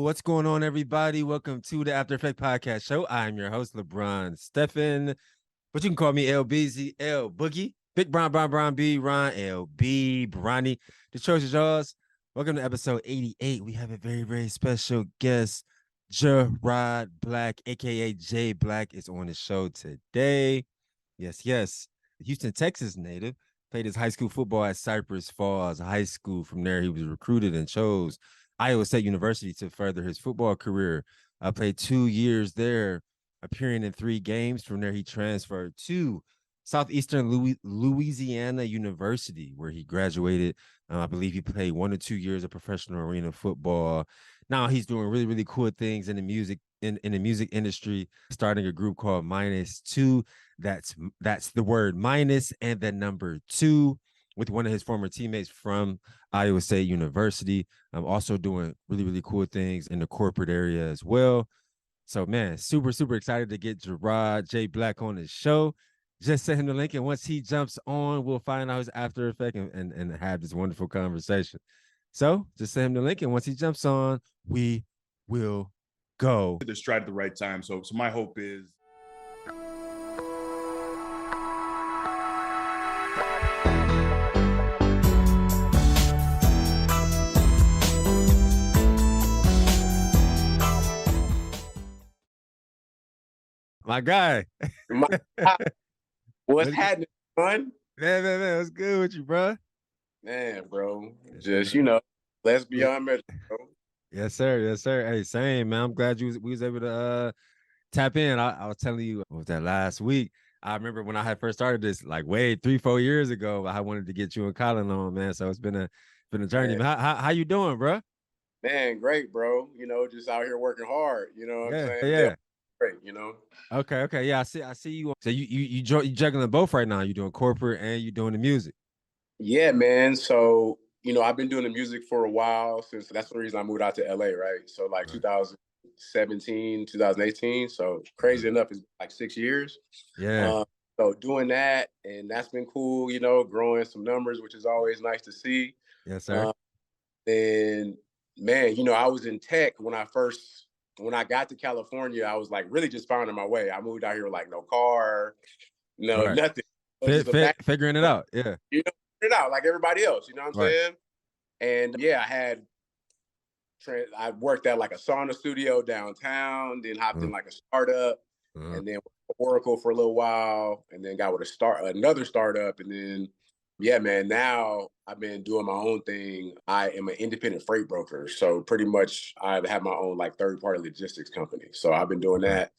what's going on, everybody? Welcome to the After Effect Podcast Show. I'm your host, LeBron Stephen, but you can call me LBZ, L Boogie, Big Brown B, Ron, LB, Bronny. The choice is yours. Welcome to episode 88. We have a very, very special guest, Jerrod Black, aka J Black, is on the show today. Yes. The Houston, Texas native. Played his high school football at Cypress Falls High School. From there, he was recruited and chose Iowa State University to further his football career. I played 2 years there, appearing in 3 games. From there, he transferred to Southeastern Louisiana University, where he graduated. I believe he played 1 or 2 years of professional arena football. Now he's doing really, really cool things in the music industry, starting a group called Minus Two. That's the word minus and the number 2, with one of his former teammates from Iowa State University. I'm also doing really, really cool things in the corporate area as well. So, man, super, super excited to get Jerrod J Black on the show. Just send him the link, and once he jumps on, we'll find out his After Effect and have this wonderful conversation. So just send him the link, and once he jumps on, we will go. They're straight at the right time. So my hope is. My guy. What's happening, son? Man, what's good with you, bro? Man, bro, just let's be on measure, bro. Yes, sir. Hey, same, man. I'm glad we was able to tap in. I was telling you, what was that last week? I remember when I had first started this, like way 3-4 years ago. I wanted to get you and Colin on, man. So it's been a journey. Man, how you doing, bro? Man, great, bro. Just out here working hard. You know what I'm saying? Yeah. Great, Okay. Yeah, I see you. So you juggling both right now. You doing corporate and you doing the music. Yeah, man. So I've been doing the music for a while, since that's the reason I moved out to LA, right? So like 2017, 2018. So crazy enough, it's like 6 years. Yeah. So doing that, and that's been cool. Growing some numbers, which is always nice to see. Yes, sir. And man, I was in tech when I got to California. I was like really just finding my way. I moved out here with like no car, nothing. Figuring it out. Yeah. Figuring it out like everybody else. You know what I'm saying? And yeah, I worked at like a sauna studio downtown, then hopped in like a startup, and then Oracle for a little while, and then got with another startup, and then yeah, man, now I've been doing my own thing. I am an independent freight broker. So pretty much I have my own like third-party logistics company. So I've been doing that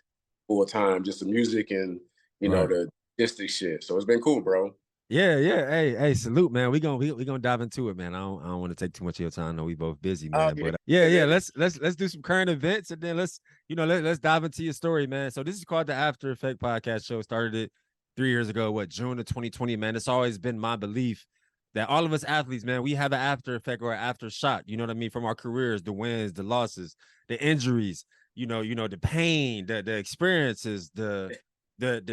full time, just the music and, the logistics shit. So it's been cool, bro. Yeah. Hey, salute, man. We gonna dive into it, man. I don't want to take too much of your time. I know we both busy, man. But yeah. Let's do some current events, and then let's dive into your story, man. So this is called the After Effect Podcast Show. Started it 3 years ago, June of 2020, man. It's always been my belief that all of us athletes, man, we have an after effect or an after shot, you know what I mean, from our careers, the wins, the losses, the injuries, the pain, the experiences, the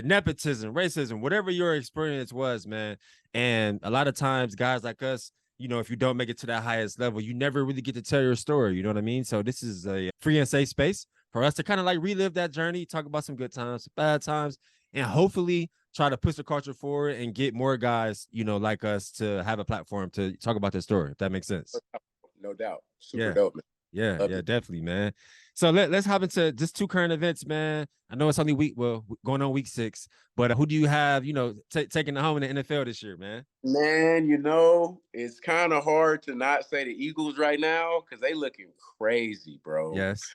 nepotism, racism, whatever your experience was, man. And a lot of times, guys like us, if you don't make it to that highest level, you never really get to tell your story, you know what I mean? So this is a free and safe space for us to kind of like relive that journey, talk about some good times, some bad times, and hopefully try to push the culture forward and get more guys, like us to have a platform to talk about their story, if that makes sense. No doubt. Super dope, man. Yeah, definitely, man. So let's hop into just 2 current events, man. I know it's only going on week 6, but who do you have, taking the home in the NFL this year, man? Man, it's kind of hard to not say the Eagles right now because they looking crazy, bro. Yes.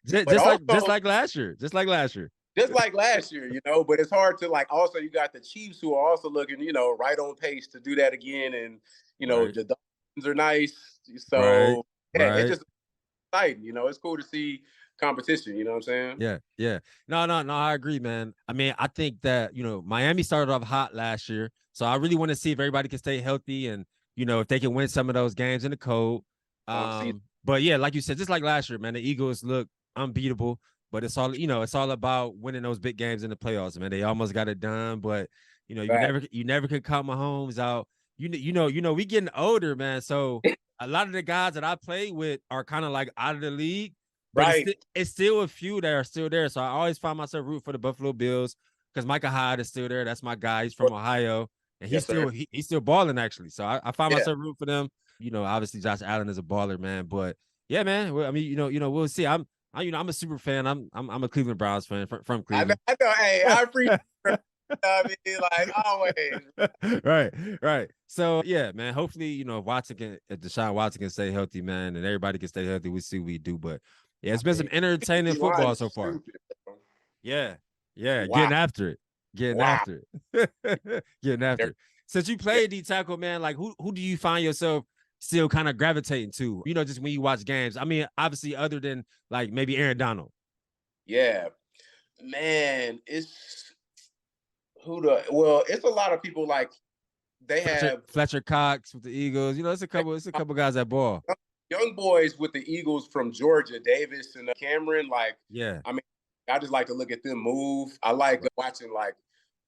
Just like last year. Just like last year, but it's hard to like, also you got the Chiefs who are also looking, right on pace to do that again. And, the Dolphins are nice. So it's just exciting, it's cool to see competition, you know what I'm saying? Yeah. No, I agree, man. I mean, I think that, Miami started off hot last year. So I really want to see if everybody can stay healthy and, if they can win some of those games in the cold. But yeah, like you said, just like last year, man, the Eagles look unbeatable. But it's all about winning those big games in the playoffs, man. They almost got it done, but you never could count Mahomes out. We getting older, man. So a lot of the guys that I play with are kind of like out of the league. but Right. it's still a few that are still there. So I always find myself rooting for the Buffalo Bills because Micah Hyde is still there. That's my guy. He's from Ohio, and he's Yes, still sir. he's still balling actually. So I find Yeah. myself rooting for them. Obviously Josh Allen is a baller, man. But yeah, man. Well, I mean, we'll see. I'm a super fan. I'm a Cleveland Browns fan from Cleveland. I know. Hey, I appreciate it. I mean, like always. Right. So yeah, man. Hopefully, if Deshaun Watson can stay healthy, man, and everybody can stay healthy, we'll see what we do. But yeah, it's been some entertaining football so far. Stupid, Yeah. wow. Getting after it. Wow. Getting after it. Since you played D tackle, man, like who do you find yourself still kind of gravitating to? Just when you watch games. I mean, obviously, other than like maybe Aaron Donald. Yeah, man, it's it's a lot of people like they have Fletcher Cox with the Eagles. It's a couple guys that ball. Young boys with the Eagles from Georgia, Davis and Cameron. Like, yeah, I mean, I just like to look at them move. I like watching like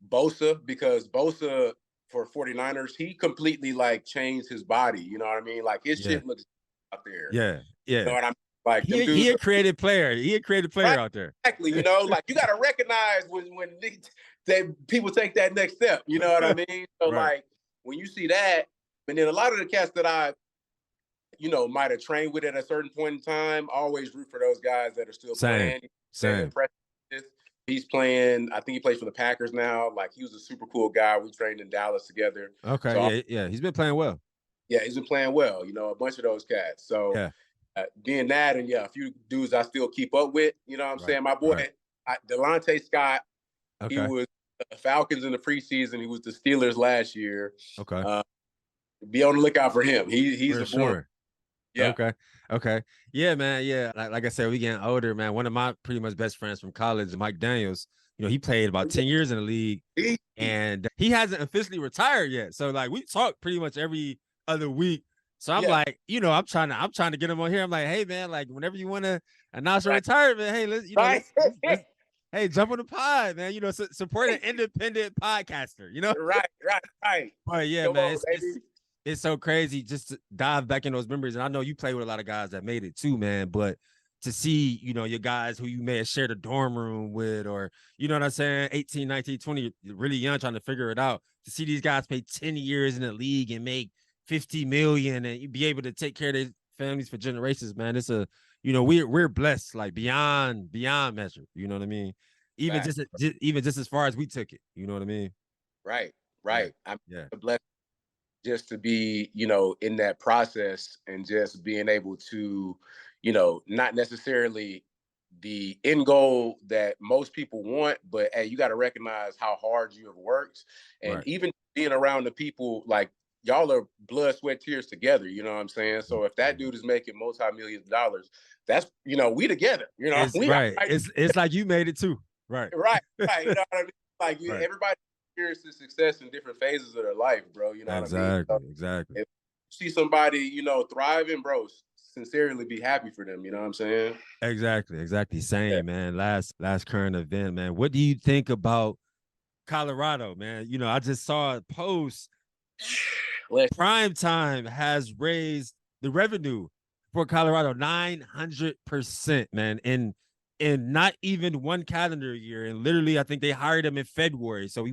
Bosa because Bosa for 49ers, he completely like changed his body. You know what I mean? Like his shit looks out there. Yeah. You know what I mean? Like he a creative player. He a creative player out there. Exactly. Like you got to recognize when people take that next step. You know what I mean? So like when you see that, and then a lot of the cats that I, might have trained with at a certain point in time, I always root for those guys that are still playing. Same. He's playing. I think he plays for the Packers now. Like he was a super cool guy. We trained in Dallas together. Okay. So yeah. He's been playing well. Yeah, he's been playing well. A bunch of those cats. So being that, and a few dudes I still keep up with. You know what I'm saying? My boy Delonte Scott. Okay. He was the Falcons in the preseason. He was the Steelers last year. Okay. Be on the lookout for him. He's a born. Yeah. Okay. Yeah, man. Yeah. Like I said, we getting older, man. One of my pretty much best friends from college, Mike Daniels, he played about 10 years in the league and he hasn't officially retired yet. So like we talk pretty much every other week. So I'm like, I'm trying to get him on here. I'm like, hey man, like whenever you want to announce your retirement, hey, let's hey, jump on the pod, man. Support an independent podcaster, Right. But yeah, man, it's so crazy just to dive back in those memories. And I know you play with a lot of guys that made it too, man. But to see, your guys who you may have shared a dorm room with, or, you know what I'm saying, 18, 19, 20, really young, trying to figure it out. To see these guys play 10 years in the league and make $50 million and be able to take care of their families for generations, man. It's we're blessed, like beyond measure. You know what I mean? Even just as far as we took it. You know what I mean? Right. I'm blessed just to be, in that process and just being able to, not necessarily the end goal that most people want, but hey, you got to recognize how hard you have worked. And even being around the people, like y'all are blood, sweat, tears together. You know what I'm saying? So if that dude is making multi-millions of dollars, that's, we together, It's like you made it too. Right. You know what I mean? Like everybody experiences success in different phases of their life, bro. You know what I mean? So exactly. If you see somebody, thriving, bro, sincerely be happy for them. You know what I'm saying? Exactly. Same, man. Last current event, man. What do you think about Colorado, man? I just saw a post. Primetime has raised the revenue for Colorado 900%, man. In not even one calendar year, and literally, I think they hired him in February. So we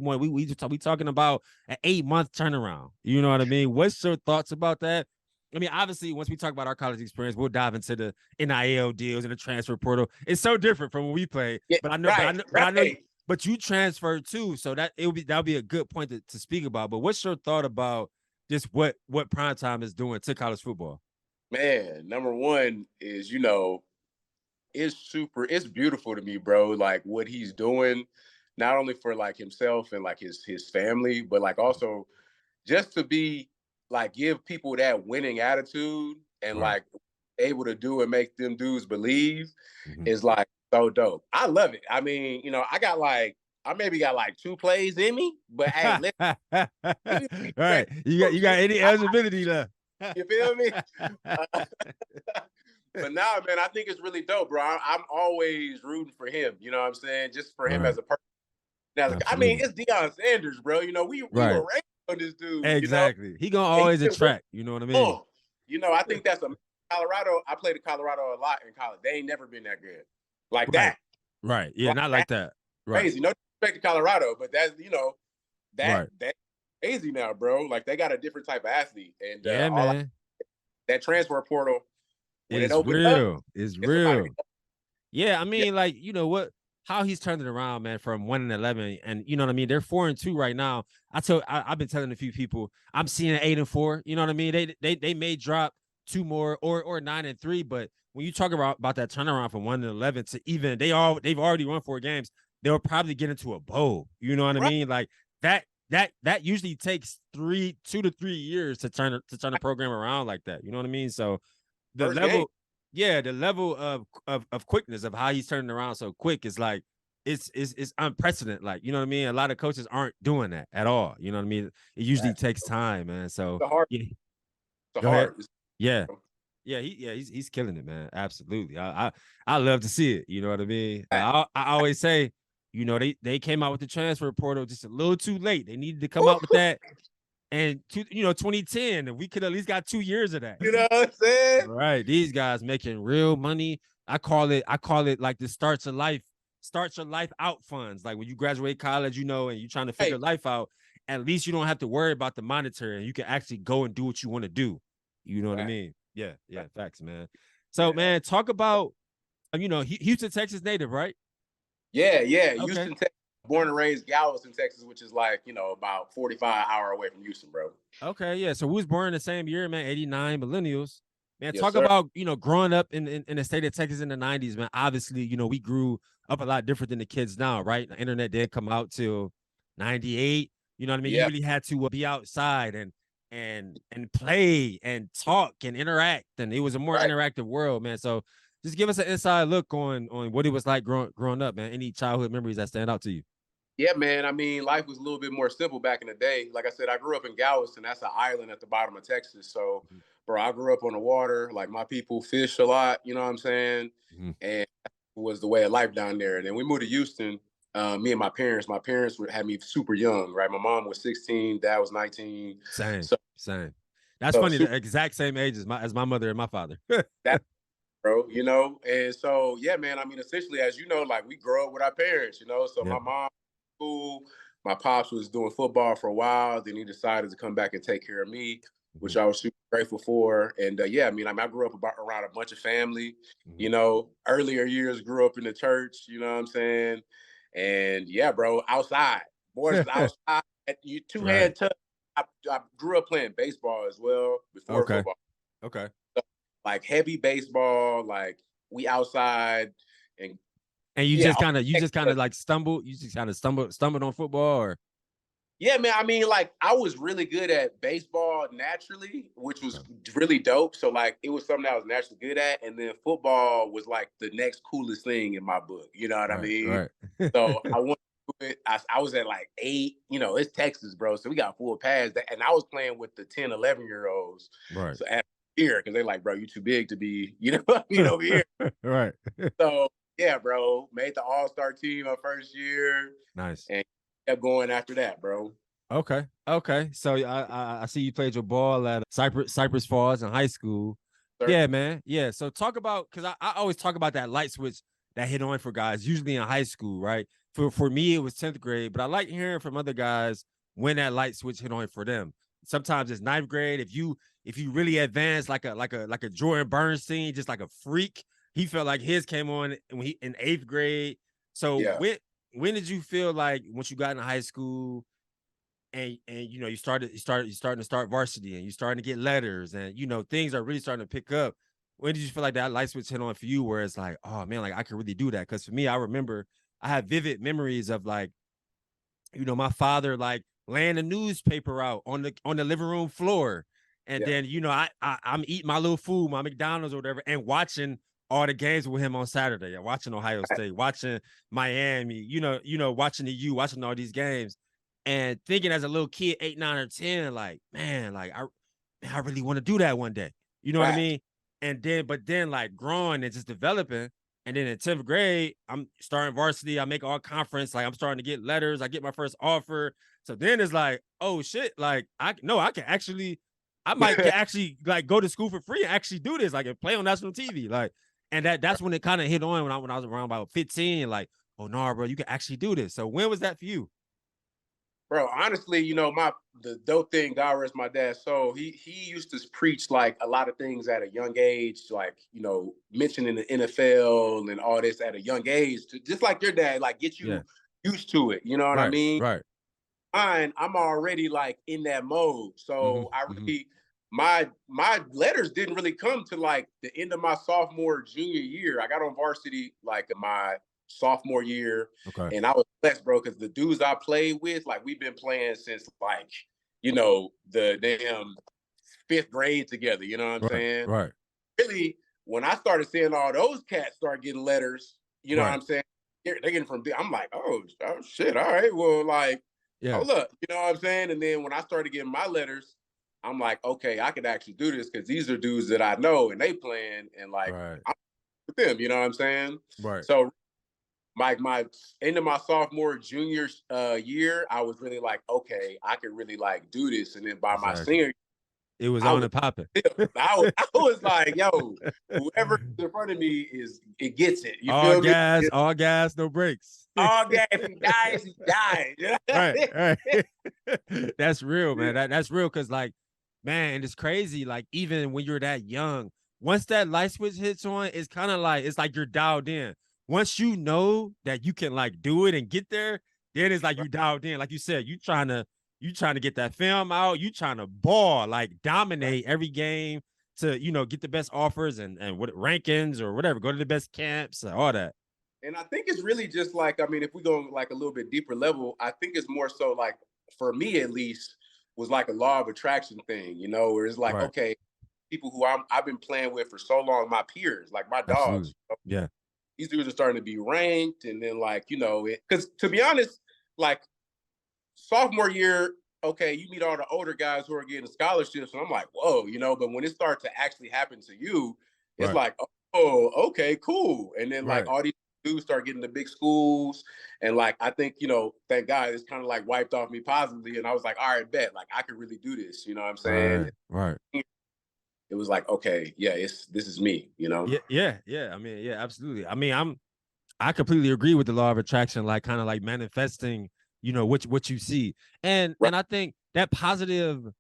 talking about an 8-month turnaround. You know what I mean? What's your thoughts about that? I mean, obviously, once we talk about our college experience, we'll dive into the NIL deals and the transfer portal. It's so different from when we play. Yeah, but I know, but you transferred too, so that'll be a good point to speak about. But what's your thought about just what Primetime is doing to college football? Man, number one is it's beautiful to me, bro. Like what he's doing, not only for like himself and like his family, but like also just to be like give people that winning attitude and like able to do and make them dudes believe is like so dope. I love it. I mean, I maybe got like 2 plays in me, but hey, right. You got any eligibility left. You feel me? But now, man, I think it's really dope, bro. I'm always rooting for him. You know what I'm saying? Just for him as a person. Now, I mean, it's Deion Sanders, bro. We were raised on this dude. Exactly. He gonna always attract. You know what I mean? I think that's a Colorado. I played in Colorado a lot in college. They ain't never been that good, like Right. that. Right. Yeah, not like that. Right. Crazy. No disrespect to Colorado, but that's Right. that crazy now, bro. Like they got a different type of athlete, and Yeah, man. that transfer portal when it It's opened up, real. It's somebody. real. Yeah, I Yeah, mean, like, you know what? How he's turned it around, man, from 1-11, and you know what I mean. They're 4-2 right now. I've been telling a few people I'm seeing 8-4. You know what I mean? They may drop 2 more or 9-3, but when you talk about that turnaround from 1-11 to even they've already won 4 games. They'll probably get into a bowl. You know what I right. mean? Like that usually takes 2 to 3 years to turn a program around like that. You know what I mean? So the First level. game. Yeah, the level of quickness of how he's turning around so quick is like it's unprecedented. Like, you know what I mean? A lot of coaches aren't doing that at all. You know what I mean? It usually takes time, man. So yeah, The go ahead. hard. Yeah, he's killing it, man. Absolutely. I love to see it. You know what I mean? I always say, you know, they came out with the transfer portal just a little too late. They needed to come out with that. And 2010, and we could at least got 2 years of that. You know what I'm saying? Right. These guys making real money. I call it like the starts your life out funds. Like when you graduate college, you know, and you're trying to figure life out, at least you don't have to worry about the monetary and you can actually go and do what you want to do. You know what I mean? Yeah, facts, man. So, man, talk about, Houston, Texas native, right? Yeah. Okay. Houston, Texas. Born and raised Galveston, Texas, which is like, about 45 hours away from Houston, bro. Okay, yeah. So we was born the same year, man, 89 millennials. Man, Yes, talk sir. about, growing up in the state of Texas in the 90s, man. Obviously, we grew up a lot different than the kids now, right? The internet didn't come out till 98. You know what I mean? Yeah. You really had to be outside and play and talk and interact. And it was a more interactive world, man. So just give us an inside look on what it was like growing up, man. Any childhood memories that stand out to you? Yeah, man. I mean, life was a little bit more simple back in the day. Like I said, I grew up in Galveston. That's an island at the bottom of Texas. So, bro, I grew up on the water. Like my people fish a lot. You know what I'm saying? Mm-hmm. And that was the way of life down there. And then we moved to Houston. Me and my parents. My parents had me super young, right? My mom was 16. Dad was 19. Same. That's So funny. The exact same age as my mother and my father. that, bro, And so, yeah, man. I mean, essentially, as you know, like we grow up with our parents. So my mom. School. My pops was doing football for a while. Then he decided to come back and take care of me, which I was super grateful for. And I grew up around a bunch of family. Earlier years grew up in the church. You know what I'm saying? And yeah, bro, outside, boys outside. You two-hand touch. I grew up playing baseball as well before football. Okay. So, like heavy baseball, like we outside and you just kind of like stumbled. You just kind of stumbled on football, or yeah, man. I mean, like I was really good at baseball naturally, which was really dope. So like it was something I was naturally good at, and then football was like the next coolest thing in my book. You know what I mean? Right. So I went to it. I was at like 8. It's Texas, bro. So we got full pads, and I was playing with the 10, 11-year-olds. Right. So at here, because they're like, bro, you too big to be, over here. Right. So. Yeah, bro. Made the All-Star team my first year. Nice. And kept going after that, bro. Okay. So I see you played your ball at Cypress Falls in high school. Sir. Yeah, man. Yeah. So talk about, because I always talk about that light switch that hit on for guys, usually in high school, right? For me, it was 10th grade, but I like hearing from other guys when that light switch hit on for them. Sometimes it's 9th grade. If you really advanced like a Jordan Bernstein, just like a freak. He felt like his came on when he in 8th grade. So when did you feel like once you got into high school and you started to start varsity and you starting to get letters and things are really starting to pick up? When did you feel like that light switch hit on for you where it's like, oh man, like I can really do that? Because for me, I remember I have vivid memories of like, my father like laying a newspaper out on the living room floor. And then, I'm eating my little food, my McDonald's or whatever, and watching all the games with him on Saturday, watching Ohio State, watching Miami, watching the U, watching all these games, and thinking as a little kid, 8, 9, or 10, like, man, like I really want to do that one day. You know what I mean? And then like growing and just developing. And then in 10th grade, I'm starting varsity. I make all conference. Like I'm starting to get letters. I get my first offer. So then it's like, oh shit, like I can actually I might actually like go to school for free and actually do this, like and play on national TV. Like, and that's when it kind of hit on when I was around about 15, like, oh no, bro, you can actually do this. So when was that for you? Bro, honestly, the dope thing, God rest my dad's soul, he used to preach like a lot of things at a young age, like, mentioning the NFL and all this at a young age, just like your dad, like get you used to it. You know what I mean? Right. I'm already like in that mode. So I really my letters didn't really come to like the end of my sophomore, junior year. I got on varsity like in my sophomore year. Okay. And I was blessed, bro, because the dudes I played with, like we've been playing since like, the damn 5th grade together. You know what I'm saying? Right. Really, when I started seeing all those cats start getting letters, you know what I'm saying? They're getting from, I'm like, oh shit. All right. Well, like, oh, look, you know what I'm saying? And then when I started getting my letters, I'm like, okay, I could actually do this because these are dudes that I know and they playing and like I'm with them, you know what I'm saying? Right. So my end of my sophomore, junior year, I was really like, okay, I could really like do this. And then by my senior, it was on and popping. I was like, yo, whoever in front of me it gets it. You all feel gas, me? all gas, no brakes. All gas, he dies, he died. Right. That's real, man. That's real because, like, man, and it's crazy. Like, even when you're that young, once that light switch hits on, it's kind of like it's like you're dialed in. Once you know that you can like do it and get there, then it's like you dialed in. Like you said, you trying to get that film out. You trying to ball, like dominate every game to get the best offers and what rankings or whatever. Go to the best camps, all that. And I think it's really just like, I mean, if we go like a little bit deeper level, I think it's more so like, for me at least, was like a law of attraction thing, where it's like, okay, people who I've been playing with for so long, my peers, like my dogs, yeah, these dudes are starting to be ranked, and then like, because to be honest, like sophomore year, okay, you meet all the older guys who are getting scholarships, and I'm like, whoa, but when it starts to actually happen to you, it's like, oh, okay, cool. And then like all these dudes start getting to big schools, and like I think, thank God it's kind of like wiped off me positively, and I was like, all right, bet, like I could really do this, you know what I'm saying? Right. It was like, okay, yeah, this is me, Yeah. I mean, yeah, absolutely. I mean, I completely agree with the law of attraction, like kind of like manifesting, what you see. And I think that positive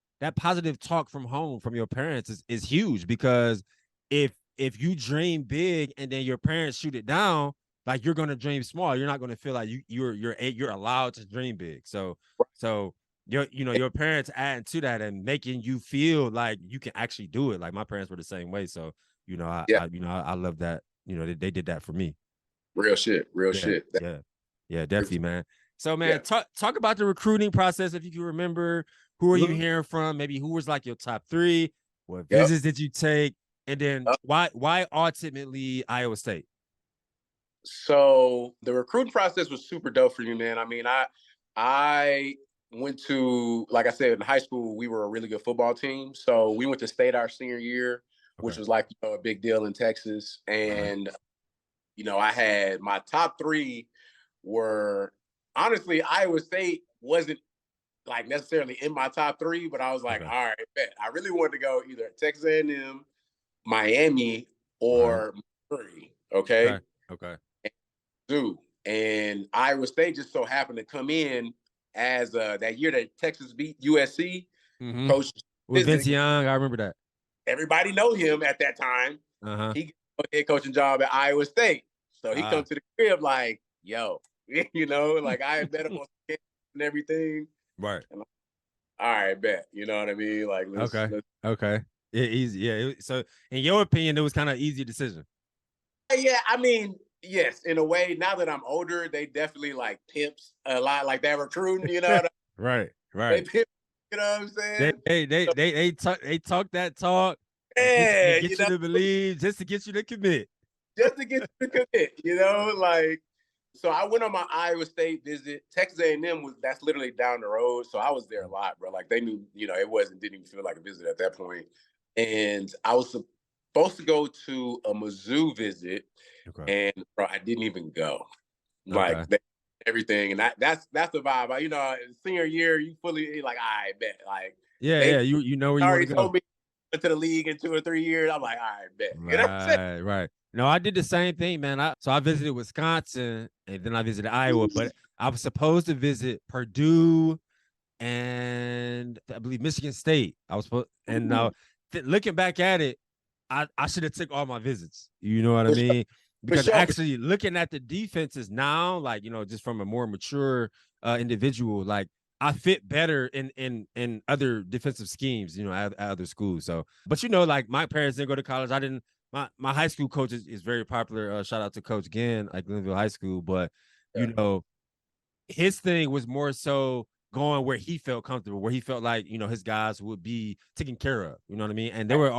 talk from home from your parents is huge, because if you dream big and then your parents shoot it down, like you're gonna dream small. You're not gonna feel like you're allowed to dream big. So your parents adding to that and making you feel like you can actually do it. Like my parents were the same way. So I love that. They did that for me. Real shit. Yeah, definitely, man. So, man, talk about the recruiting process. If you can remember, who are you hearing from? Maybe who was like your top 3? What visits did you take? And then why ultimately Iowa State? So the recruiting process was super dope for me, man. I mean, I went to, like I said, in high school, we were a really good football team. So we went to state our senior year, which was like, a big deal in Texas. And I had my top 3 were, honestly, Iowa State wasn't like necessarily in my top 3, but I was like, all right, bet. I really wanted to go either Texas A&M, Miami, or Missouri. Okay. And Iowa State just so happened to come in as that year that Texas beat USC. Coach with Vince Young, I remember that. Everybody know him at that time. He got a head coaching job at Iowa State. So he comes to the crib like, yo, like I had met him on and everything. Right. And all right, bet. You know what I mean? Like, okay. Easy. Yeah. So in your opinion, it was kind of an easy decision. Yeah, I mean, yes, in a way. Now that I'm older, they definitely like pimps a lot, like that recruiting, Right. They pimp, you know what I'm saying? They talk that talk. Yeah, get you to believe, just to get you to commit. Like, so I went on my Iowa State visit. Texas A&M that's literally down the road, so I was there a lot, bro. Like they knew, didn't even feel like a visit at that point. And I was supposed to go to a Mizzou visit, and bro, I didn't even go. Like everything, and that's the vibe. Senior year, you fully like, I bet. Like Yeah. You know where you want already to go. told me to the league in 2 or 3 years. I'm like, all right, bet. You know what I'm saying? Right. No, I did the same thing, man. So I visited Wisconsin and then I visited Iowa, but I was supposed to visit Purdue and I believe Michigan State. I was supposed, and now looking back at it, I should have took all my visits. You know what I mean? Because actually looking at the defenses now, like, you know, just from a more mature individual, like I fit better in other defensive schemes, you know, at other schools. So, but you know, like my parents didn't go to college. I didn't. My high school coach is very popular. Shout out to Coach Ginn at Glenville High School. But you know, his thing was more so going where he felt comfortable, where he felt like, you know, his guys would be taken care of. You know what I mean? And there were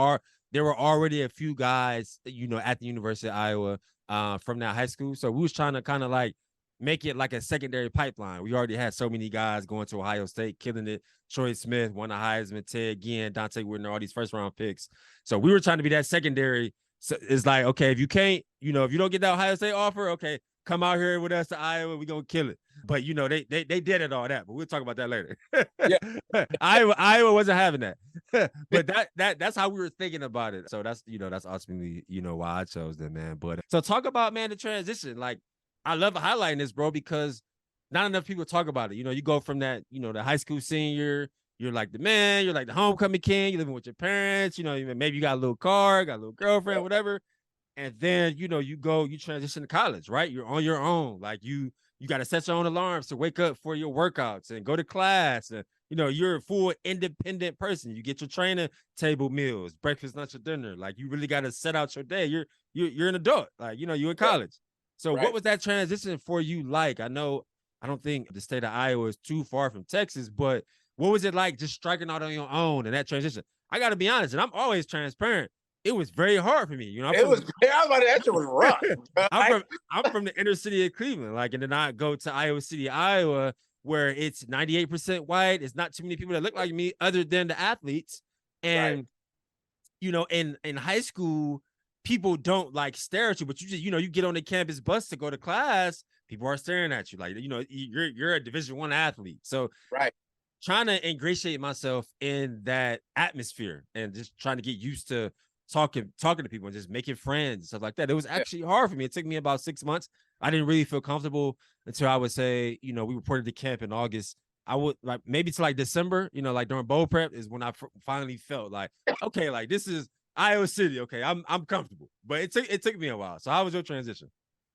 already a few guys, you know, at the University of Iowa from that high school. So we was trying to kind of like make it like a secondary pipeline. We already had so many guys going to Ohio State, killing it. Troy Smith, won the Heisman, Ted Ginn, Dante Whitner, all these first round picks. So we were trying to be that secondary. So it's like, okay, if you can't, you know, if you don't get that Ohio State offer, okay, come out here with us to Iowa. We're going to kill it. But, you know, they did it all that. But we'll talk about that later. Yeah. Iowa wasn't having that. But that's how we were thinking about it. So that's, you know, that's ultimately, you know, why I chose them, man. But so talk about, man, the transition. Like, I love highlighting this, bro, because not enough people talk about it. You know, you go from that, you know, the high school senior, you're like the man, you're like the homecoming king, you're living with your parents, you know, maybe you got a little car, got a little girlfriend, whatever. And then, you know, you transition to college, right? You're on your own. Like you got to set your own alarms to wake up for your workouts and go to class. And, you know, you're a full independent person. You get your training table meals, breakfast, lunch, or dinner. Like you really got to set out your day. You're an adult. Like, you know, you're in college. So what was that transition for you like? I don't think the state of Iowa is too far from Texas, but what was it like just striking out on your own and that transition? I got to be honest, and I'm always transparent. It was very hard for me. You know, that shit was rough. I'm from the inner city of Cleveland, like, and then I go to Iowa City, Iowa, where it's 98% white. It's not too many people that look like me other than the athletes. And, you know, in high school, people don't like stare at you, but you just, you know, you get on the campus bus to go to class, people are staring at you. Like, you know, you're a Division I athlete. So trying to ingratiate myself in that atmosphere and just trying to get used to talking to people and just making friends and stuff like that. It was actually hard for me. It took me about 6 months. I didn't really feel comfortable until I would say, you know, we reported to camp in August. I would like maybe to like December, you know, like during bowl prep is when I finally felt like, okay, like this is Iowa City. Okay, I'm comfortable. But it took me a while. So how was your transition?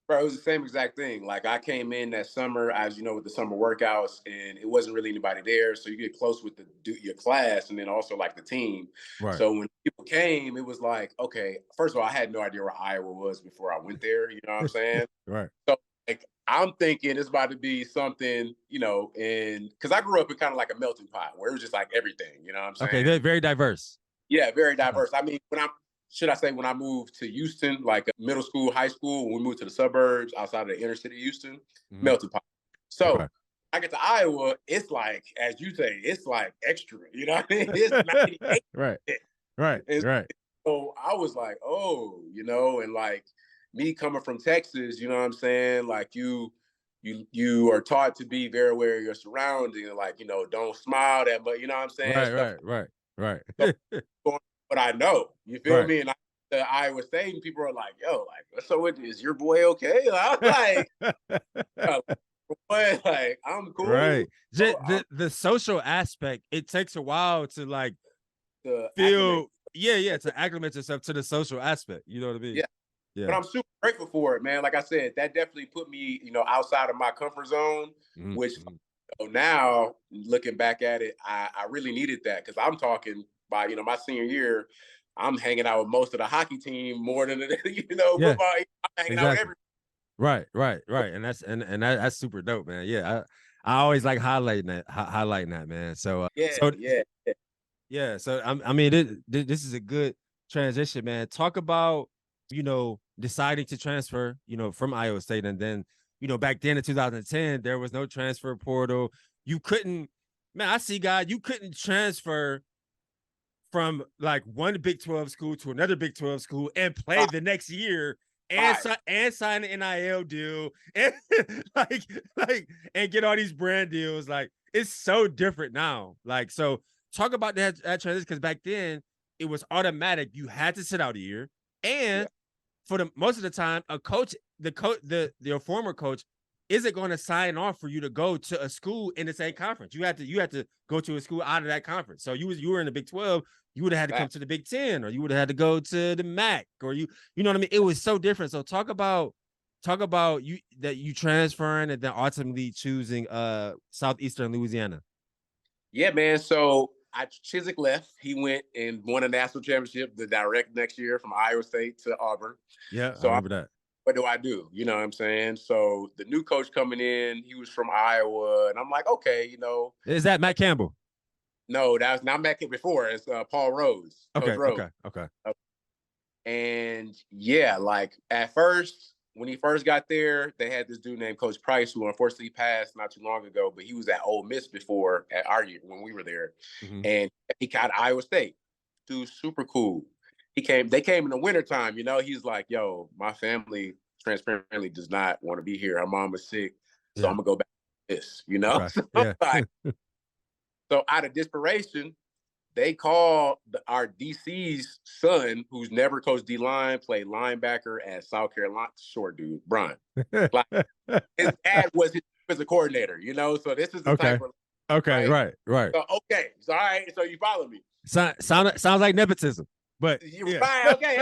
Bro, it was the same exact thing. Like I came in that summer, as you know, with the summer workouts, and it wasn't really anybody there. So you get close with your class, and then also like the team. Right. So when people came, it was like, okay. First of all, I had no idea where Iowa was before I went there. You know what I'm saying? Right. So like I'm thinking it's about to be something, you know, and because I grew up in kind of like a melting pot where it was just like everything. You know what I'm saying? Okay, they're very diverse. Yeah, very diverse. I mean, when I moved to Houston, like middle school, high school, when we moved to the suburbs outside of the inner city of Houston, melting pot. So I get to Iowa, it's like, as you say, it's like extra, you know what I mean? It's 98. Right. So I was like, oh, you know, and like me coming from Texas, you know what I'm saying? Like you are taught to be very aware of your surroundings, like, you know, don't smile that much, you know what I'm saying? Right. So, but I know, you feel me? And the Iowa State, and people are like, yo, like, so is your boy okay? I'm like, boy, like, I'm cool. Right. The social aspect, it takes a while to like feel, to acclimate yourself to the social aspect. You know what I mean? Yeah. But I'm super grateful for it, man. Like I said, that definitely put me, you know, outside of my comfort zone, which now looking back at it, I really needed that because I'm talking by, you know, my senior year, I'm hanging out with most of the hockey team more than, you know, football. I'm hanging out with everybody. Right. And that's super dope, man. Yeah. I always like highlighting that, man. So, So I mean, this is a good transition, man. Talk about, you know, deciding to transfer, you know, from Iowa State. And then, you know, back then in 2010, there was no transfer portal. You couldn't, man, I see, God, you couldn't transfer from like one Big 12 school to another Big 12 school and play the next year and sign an NIL deal and like and get all these brand deals. Like it's so different now. Like, so talk about that transition, because back then it was automatic. You had to sit out a year, and for the most of the time, a coach, your former coach, isn't going to sign off for you to go to a school in the same conference. You had to go to a school out of that conference. So you were in the Big 12, you would have had to come to the Big 10, or you would have had to go to the MAC, or you know what I mean? It was so different. So talk about you transferring and then ultimately choosing Southeastern Louisiana. Yeah, man. So Chiswick left. He went and won a national championship the direct next year from Iowa State to Auburn. Yeah, so I remember that. What do I do? You know what I'm saying? So the new coach coming in, he was from Iowa, and I'm like, okay, Is that Matt Campbell? No, that was not Matt Campbell before. It's Paul Rose. Okay, Rose. okay. And yeah, like at first, when he first got there, they had this dude named Coach Price, who unfortunately passed not too long ago, but he was at Ole Miss before at our year when we were there. And he got Iowa State. Dude, super cool. They came in the wintertime, he's like, yo, my family transparently does not want to be here. Our mom is sick. So I'm gonna go back to this, Right. So out of desperation, they called our DC's son, who's never coached D-line, played linebacker at South Carolina, short dude, Brian. Like, his dad was a coordinator, so this is the type of right. So so all right, so you follow me. Sounds like nepotism. But fine, okay.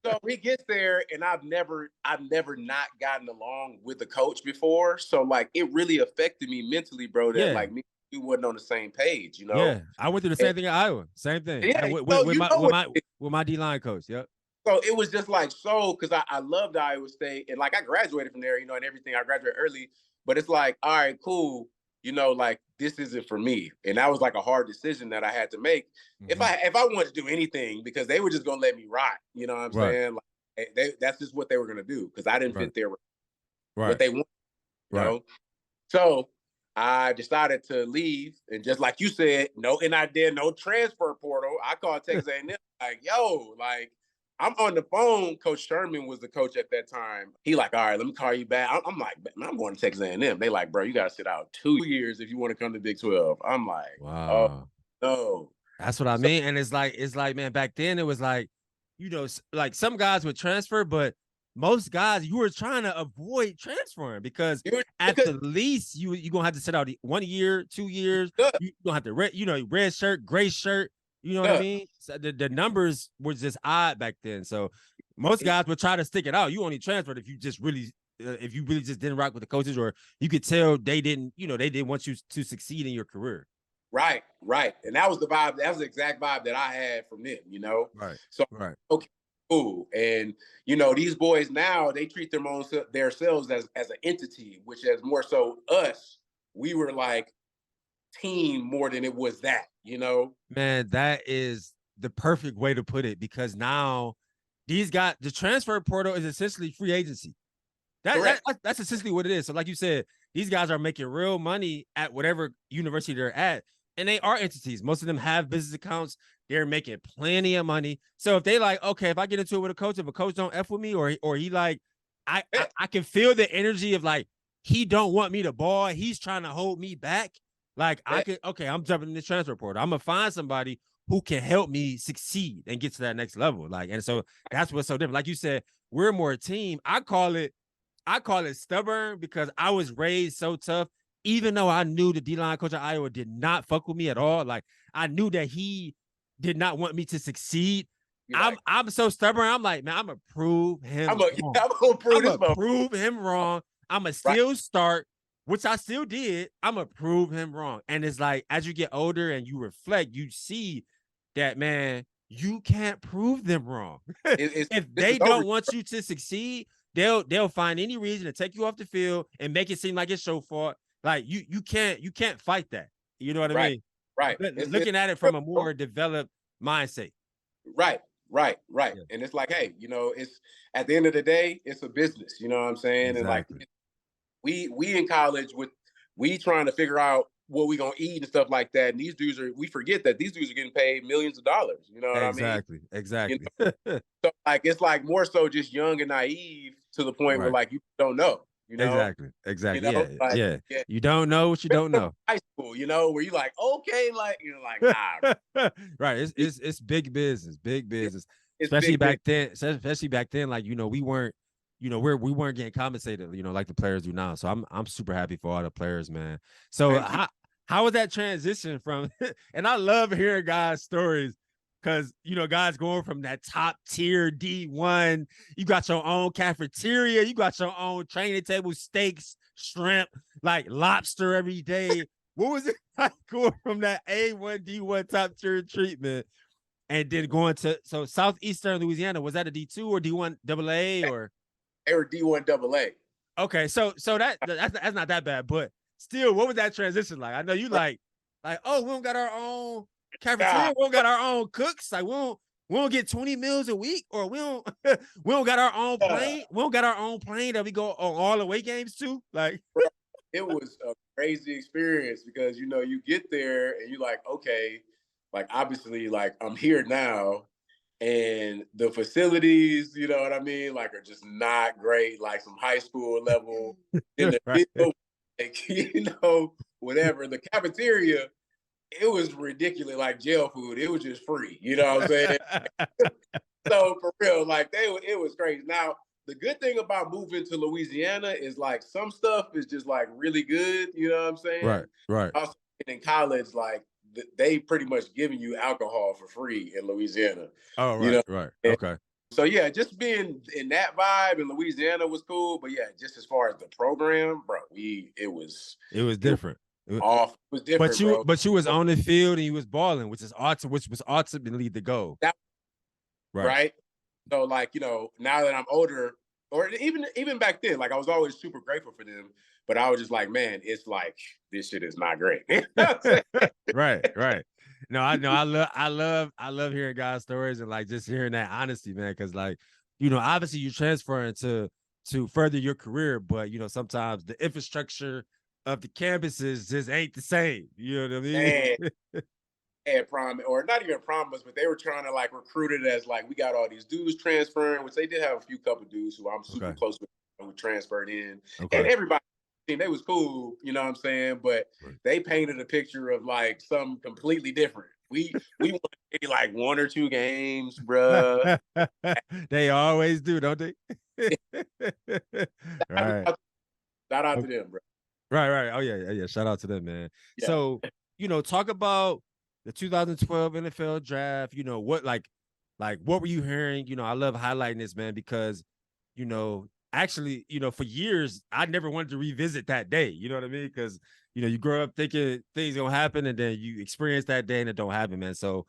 So he gets there, and I've never not gotten along with the coach before. So like it really affected me mentally, bro. That like we wasn't on the same page, Yeah, I went through the same thing in Iowa. Same thing. Yeah, with my D-line coach. Yep. So it was just like because I loved Iowa State, and like I graduated from there, and everything. I graduated early, but it's like, all right, cool. Like this isn't for me. And that was like a hard decision that I had to make. If I wanted to do anything, because they were just gonna let me rot, you know what I'm saying? Like that's just what they were gonna do, because I didn't fit their what they want. You know? So I decided to leave, and just like you said, no transfer portal. I called Texas A&M like, yo, like I'm on the phone. Coach Sherman was the coach at that time. He like, all right, let me call you back. I'm like, man, I'm going to Texas A&M. They like, bro, you got to sit out 2 years if you want to come to Big 12. I'm like, wow. Oh, no. That's what I mean. And it's like, man, back then it was like, like some guys would transfer, but most guys, you were trying to avoid transferring because at the least you're going to have to sit out 1 year, 2 years. You're going to have to, red shirt, gray shirt. You know what I mean? So the numbers were just odd back then. So most guys would try to stick it out. You only transferred if you really just didn't rock with the coaches, or you could tell they didn't want you to succeed in your career. Right. And that was the vibe. That was the exact vibe that I had from them, Right. So, okay, cool. And, these boys now, they treat themselves as an entity, which is more so us. We were like team more than it was that, Man, that is the perfect way to put it, because now the transfer portal is essentially free agency. That's essentially what it is. So like you said, these guys are making real money at whatever university they're at, and they are entities. Most of them have business accounts. They're making plenty of money. So if they like, okay, if I get into it with a coach, if a coach don't F with me, or he like, I can feel the energy of like, he don't want me to ball. He's trying to hold me back. Like I'm jumping in the transfer portal. I'm gonna find somebody who can help me succeed and get to that next level. Like, and so that's what's so different. Like you said, we're more a team. I call it stubborn, because I was raised so tough. Even though I knew the D-line coach at Iowa did not fuck with me at all, like I knew that he did not want me to succeed. I'm so stubborn. I'm like, man, I'm gonna prove him wrong. I'm gonna prove him wrong. I'm gonna still start, which I still did. I'm gonna prove him wrong. And it's like, as you get older and you reflect, you see that, man, you can't prove them wrong. If they don't want you to succeed, they'll find any reason to take you off the field and make it seem like it's your fault. Like you can't fight that. You know what I mean? Right. Looking at it from a more developed mindset. Right. Yeah. And it's like, hey, it's at the end of the day, it's a business. You know what I'm saying? Exactly. And like we in college we trying to figure out what we gonna eat and stuff like that. And we forget that these dudes are getting paid millions of dollars. You know what I mean? Exactly. So like it's like more so just young and naive to the point where like you don't know. you know? Exactly. You know, like, Yeah. yeah. You don't know what you don't know. High school, you know, where you like, okay, like, you're like, nah. Right. It's big business, It's big, big. Especially back then, like, we weren't, we weren't getting compensated, like the players do now. So I'm super happy for all the players, man. So how was that transition from and I love hearing guys' stories because guys going from that top tier D1, you got your own cafeteria, you got your own training table, steaks, shrimp, like lobster every day. What was it like going from that A1 D1 top tier treatment and then going to Southeastern Louisiana? Was that a D2 or D1 AA or? They were D1 AA. Okay, so that's not that bad, but still, what was that transition like? I know you like, oh, we don't got our own cafeteria, we don't got our own cooks, like we don't get 20 meals a week, or we don't we don't got our own plane, we don't got our own plane that we go on all away games too. Like, it was a crazy experience because you get there and you're like, okay, like obviously, like I'm here now. And the facilities, you know what I mean, like are just not great, like some high school level. In the right. video, like, whatever. The cafeteria, it was ridiculous, like jail food. It was just free, you know what I'm saying? So for real, like it was crazy. Now, the good thing about moving to Louisiana is like some stuff is just like really good, you know what I'm saying? Right. Also in college, like they pretty much giving you alcohol for free in Louisiana. Oh, right. Okay. So yeah, just being in that vibe in Louisiana was cool. But yeah, just as far as the program, bro, it was different. It was different, bro. But you was on the field and you was balling, which was ultimately the goal. Right. So like, now that I'm older, or even back then, like I was always super grateful for them. But I was just like, man, it's like this shit is not great. Right. No, I love hearing guys' stories and like just hearing that honesty, man. Because like, obviously you're transferring to further your career, but sometimes the infrastructure of the campuses just ain't the same. You know what I mean? Had promise, or not even promise, but they were trying to like recruit it as like we got all these dudes transferring, which they did have a few couple dudes who I'm super close with who transferred in, and everybody. They was cool, you know what I'm saying? But they painted a picture of like something completely different. We won maybe like 1 or 2 games, bruh. They always do, don't they? Right. Shout out to them, bro. Right. Oh yeah. Shout out to them, man. Yeah. So, talk about the 2012 NFL draft. What what were you hearing? I love highlighting this, man, because actually, for years, I never wanted to revisit that day. You know what I mean? Because, you grow up thinking things gonna happen and then you experience that day and it don't happen, man. So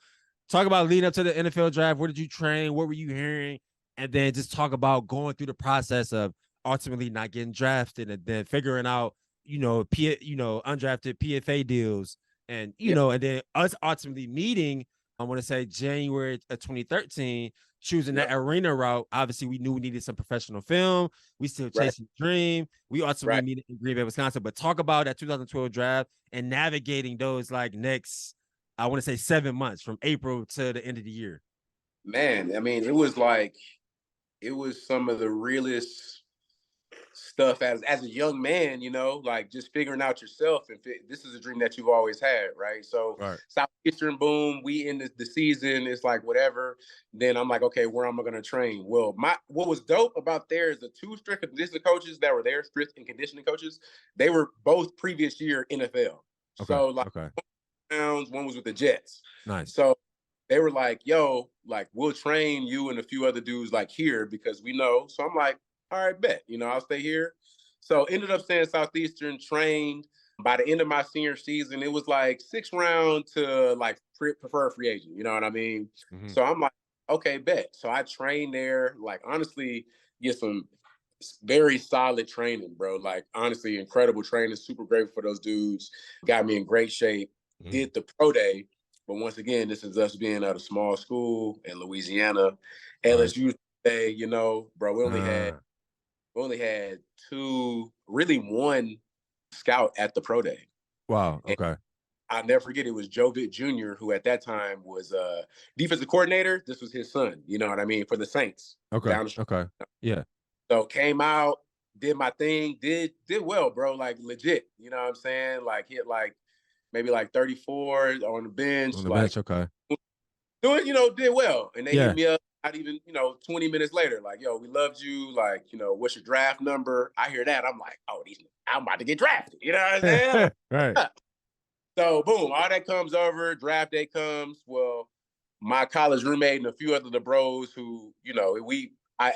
talk about leading up to the NFL draft. Where did you train? What were you hearing? And then just talk about going through the process of ultimately not getting drafted and then figuring out, undrafted PFA deals and, and then us ultimately meeting, I want to say January of 2013, choosing that arena route. Obviously, we knew we needed some professional film. We still chasing the dream. We ultimately meet in Green Bay, Wisconsin. But talk about that 2012 draft and navigating those like next, I want to say 7 months from April to the end of the year. Man, I mean, it was some of the realest stuff as a young man, like just figuring out yourself. And this is a dream that you've always had, right? So Southeastern, boom, we end the season, it's like whatever. Then I'm like, okay, where am I going to train? Well, what was dope about there is the 2 strength and conditioning coaches that were there, strength and conditioning coaches, they were both previous year NFL. So like one was with the Jets. Nice. So they were like, yo, like we'll train you and a few other dudes like here because we know. So I'm like, all right, bet, I'll stay here. So ended up staying Southeastern, trained. By the end of my senior season, it was like 6th round to like preferred free agent. You know what I mean? Mm-hmm. So I'm like, okay, bet. So I trained there, like honestly, get some very solid training, bro. Like honestly, incredible training, super grateful for those dudes. Got me in great shape. Mm-hmm. Did the pro day. But once again, this is us being at a small school in Louisiana. LSU day, bro, we only had 2, really 1 scout at the pro day. Wow. Okay. And I'll never forget, it was Joe Vitt Jr., who at that time was a defensive coordinator. This was his son, you know what I mean, for the Saints. Okay. Okay. Yeah. So came out, did my thing, did well, bro. Like legit, you know what I'm saying? Like hit like maybe like 34 on the bench, On the like bench, okay. doing, did well. And they Yeah. hit me up not even, 20 minutes later, like, yo, we loved you. Like, what's your draft number? I hear that. I'm like, oh, I'm about to get drafted. You know what I'm saying? Right. So boom, all that comes over, draft day comes. Well, my college roommate and a few other the bros who,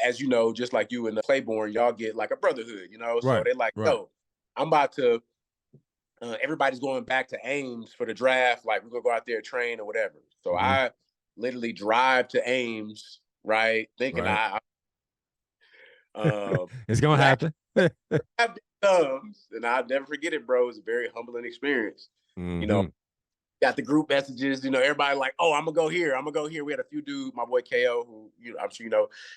as you know, just like you in the Claiborne, y'all get like a brotherhood, So Right. they like, Right. yo, I'm about to, everybody's going back to Ames for the draft. Like we're gonna go out there and train or whatever. So I literally drive to Ames, right? Thinking Right. It's gonna happen. Comes, and I'll never forget it, bro. It's a very humbling experience. Got the group messages, everybody like, oh, I'm gonna go here. I'm gonna go here. We had a few dudes, my boy KO, who I'm sure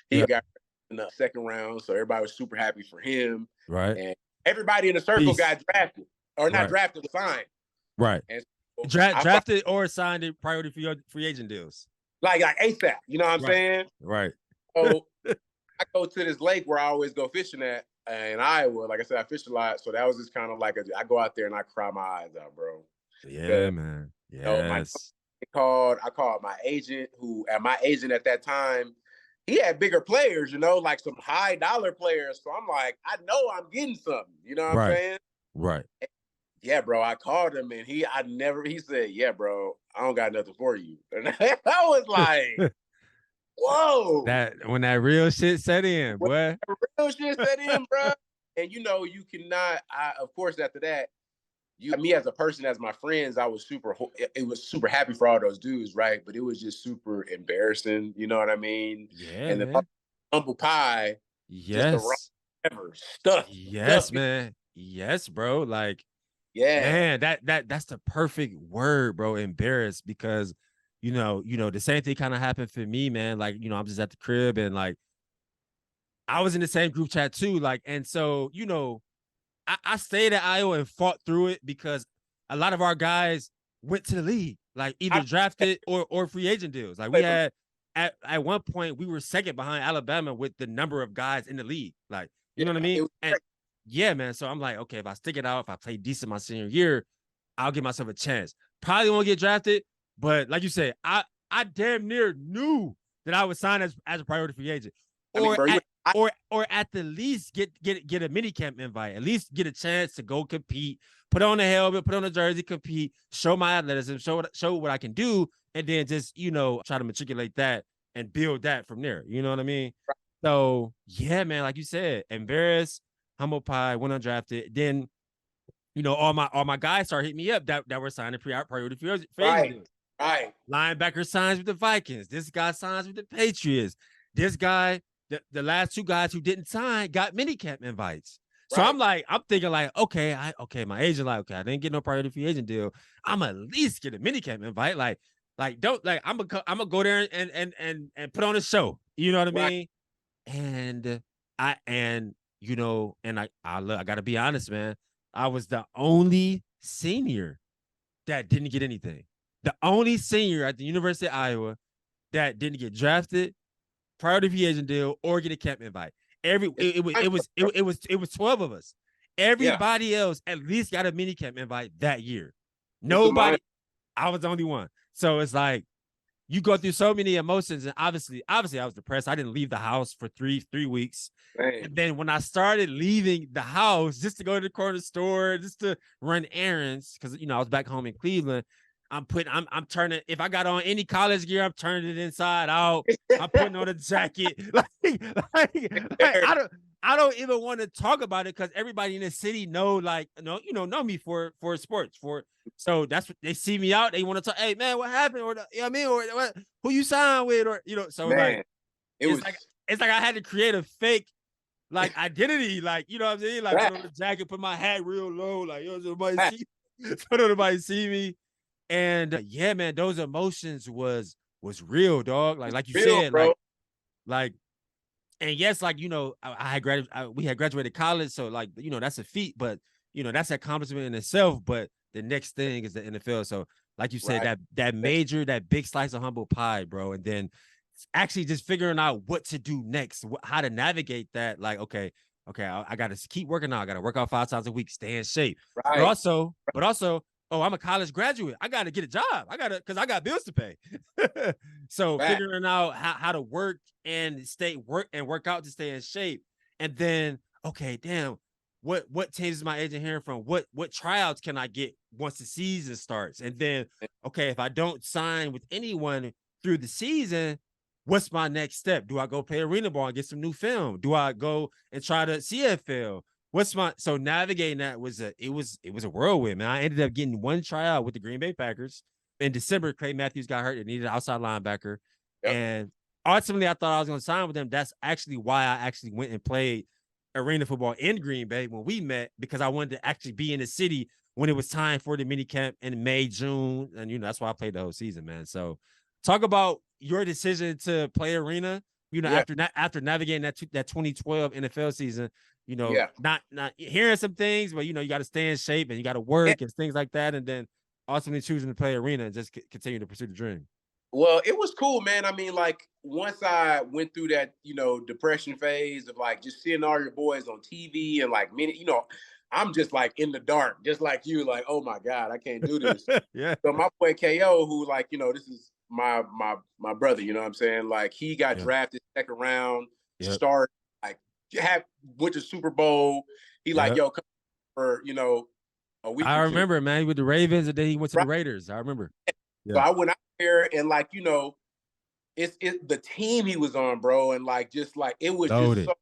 he got in the second round. So everybody was super happy for him. Right. And everybody in the circle got drafted. Or not drafted, signed. Right. And so drafted or signed it priority for your free agent deals. Like ASAP. You know what I'm saying? Right. So I go to this lake where I always go fishing at in Iowa. Like I said, I fish a lot. So that was just kind of like I go out there and I cry my eyes out, bro. Yeah, man. Yes. I called my agent, who at my agent at that time, he had bigger players, like some high dollar players. So I'm like, I know I'm getting something. You know what I'm saying? Right. Yeah, bro. I called him and he said, yeah, bro, I don't got nothing for you. And I was like, whoa. When that real shit set in, boy. Real shit set in, bro. And you cannot, of course, after that, me as a person, as my friends, it was super happy for all those dudes, right? But it was just super embarrassing, you know what I mean? Yeah, and man. The humble pie, yes, stuff. Yes, stuff. Man. Yes, bro. Like, yeah, man, that's the perfect word, bro. Embarrassed, because the same thing kind of happened for me, man. Like, I'm just at the crib and like I was in the same group chat too, like, and so I stayed at Iowa and fought through it because a lot of our guys went to the league, like either drafted or free agent deals. Like we had at one point we were second behind Alabama with the number of guys in the league. Like, you know what I mean? And yeah, man. So I'm like, okay, if I stick it out, if I play decent my senior year, I'll give myself a chance. Probably won't get drafted, but like you said, I damn near knew that I would sign as a priority free agent. Or at the least get a mini camp invite, at least get a chance to go compete, put on a helmet, put on a jersey, compete, show my athleticism, show what I can do, and then just, try to matriculate that and build that from there. You know what I mean? Right. So yeah, man, like you said, embarrassed, humble pie, went undrafted. Then, all my guys started hitting me up that were signing priority for right. Linebacker signs with the Vikings. This guy signs with the Patriots. This guy, the last two guys who didn't sign got minicamp invites. So I'm thinking like, okay, my agent like, okay, I didn't get no priority free agent deal. I'm at least get a minicamp invite. Like don't like I'm gonna go there and put on a show. You know what I mean? And I gotta be honest, man. I was the only senior that didn't get anything. The only senior at the University of Iowa that didn't get drafted, priority free agent deal, or get a camp invite. It was 12 of us. Everybody else at least got a mini camp invite that year. Nobody. I was the only one. So it's like you go through so many emotions, and obviously I was depressed. I didn't leave the house for three weeks. Dang. And then when I started leaving the house just to go to the corner store, just to run errands, because I was back home in Cleveland. I'm turning, if I got on any college gear, I'm turning it inside out. I'm putting on a jacket. I don't even want to talk about it because everybody in the city know me for sports. So that's what they see me out. They want to talk, hey man, what happened? Or or who you signed with? Or so man, it's like I had to create a fake like identity, like you know what I'm saying? Like put on a jacket, put my hat real low, like nobody see me. And yeah, man, those emotions was real, dog. Like you said, bro. like, and yes, like I had we had graduated college, so like that's a feat, but that's an accomplishment in itself. But the next thing is the NFL. So like you said, that big slice of humble pie, bro, and then actually just figuring out what to do next, how to navigate that. Like, okay, okay, I got to keep working out. I got to work out 5 times a week, stay in shape. Right. But also, oh, I'm a college graduate. I got to get a job. Because I got bills to pay. So figuring out how to work and work out to stay in shape. And then, okay, damn, what teams is my agent hearing from? What tryouts can I get once the season starts? And then, okay, if I don't sign with anyone through the season, what's my next step? Do I go play arena ball and get some new film? Do I go and try to CFL? So navigating that was a whirlwind, man. I ended up getting one tryout with the Green Bay Packers in December. Clay Matthews got hurt and needed an outside linebacker. Yep. And ultimately I thought I was going to sign with them. That's actually why I actually went and played arena football in Green Bay when we met, because I wanted to actually be in the city when it was time for the mini camp in May, June. And, that's why I played the whole season, man. So talk about your decision to play arena, after navigating that 2012 NFL season, not hearing some things, but, you got to stay in shape and you got to work and things like that. And then ultimately choosing to play arena and just continue to pursue the dream. Well, it was cool, man. I mean, like, once I went through that, depression phase of like just seeing all your boys on TV and like, I'm just like in the dark, just like you, like, oh my God, I can't do this. Yeah. So my boy KO, who like, this is my brother, you know what I'm saying? Like, he got drafted second round, started, like, went to Super Bowl. He like, yo, come for, a week. I remember, man, with the Ravens, and then he went to the Raiders. I remember. Yeah. So I went out there and like, it's the team he was on, bro. And like, just like, it was just so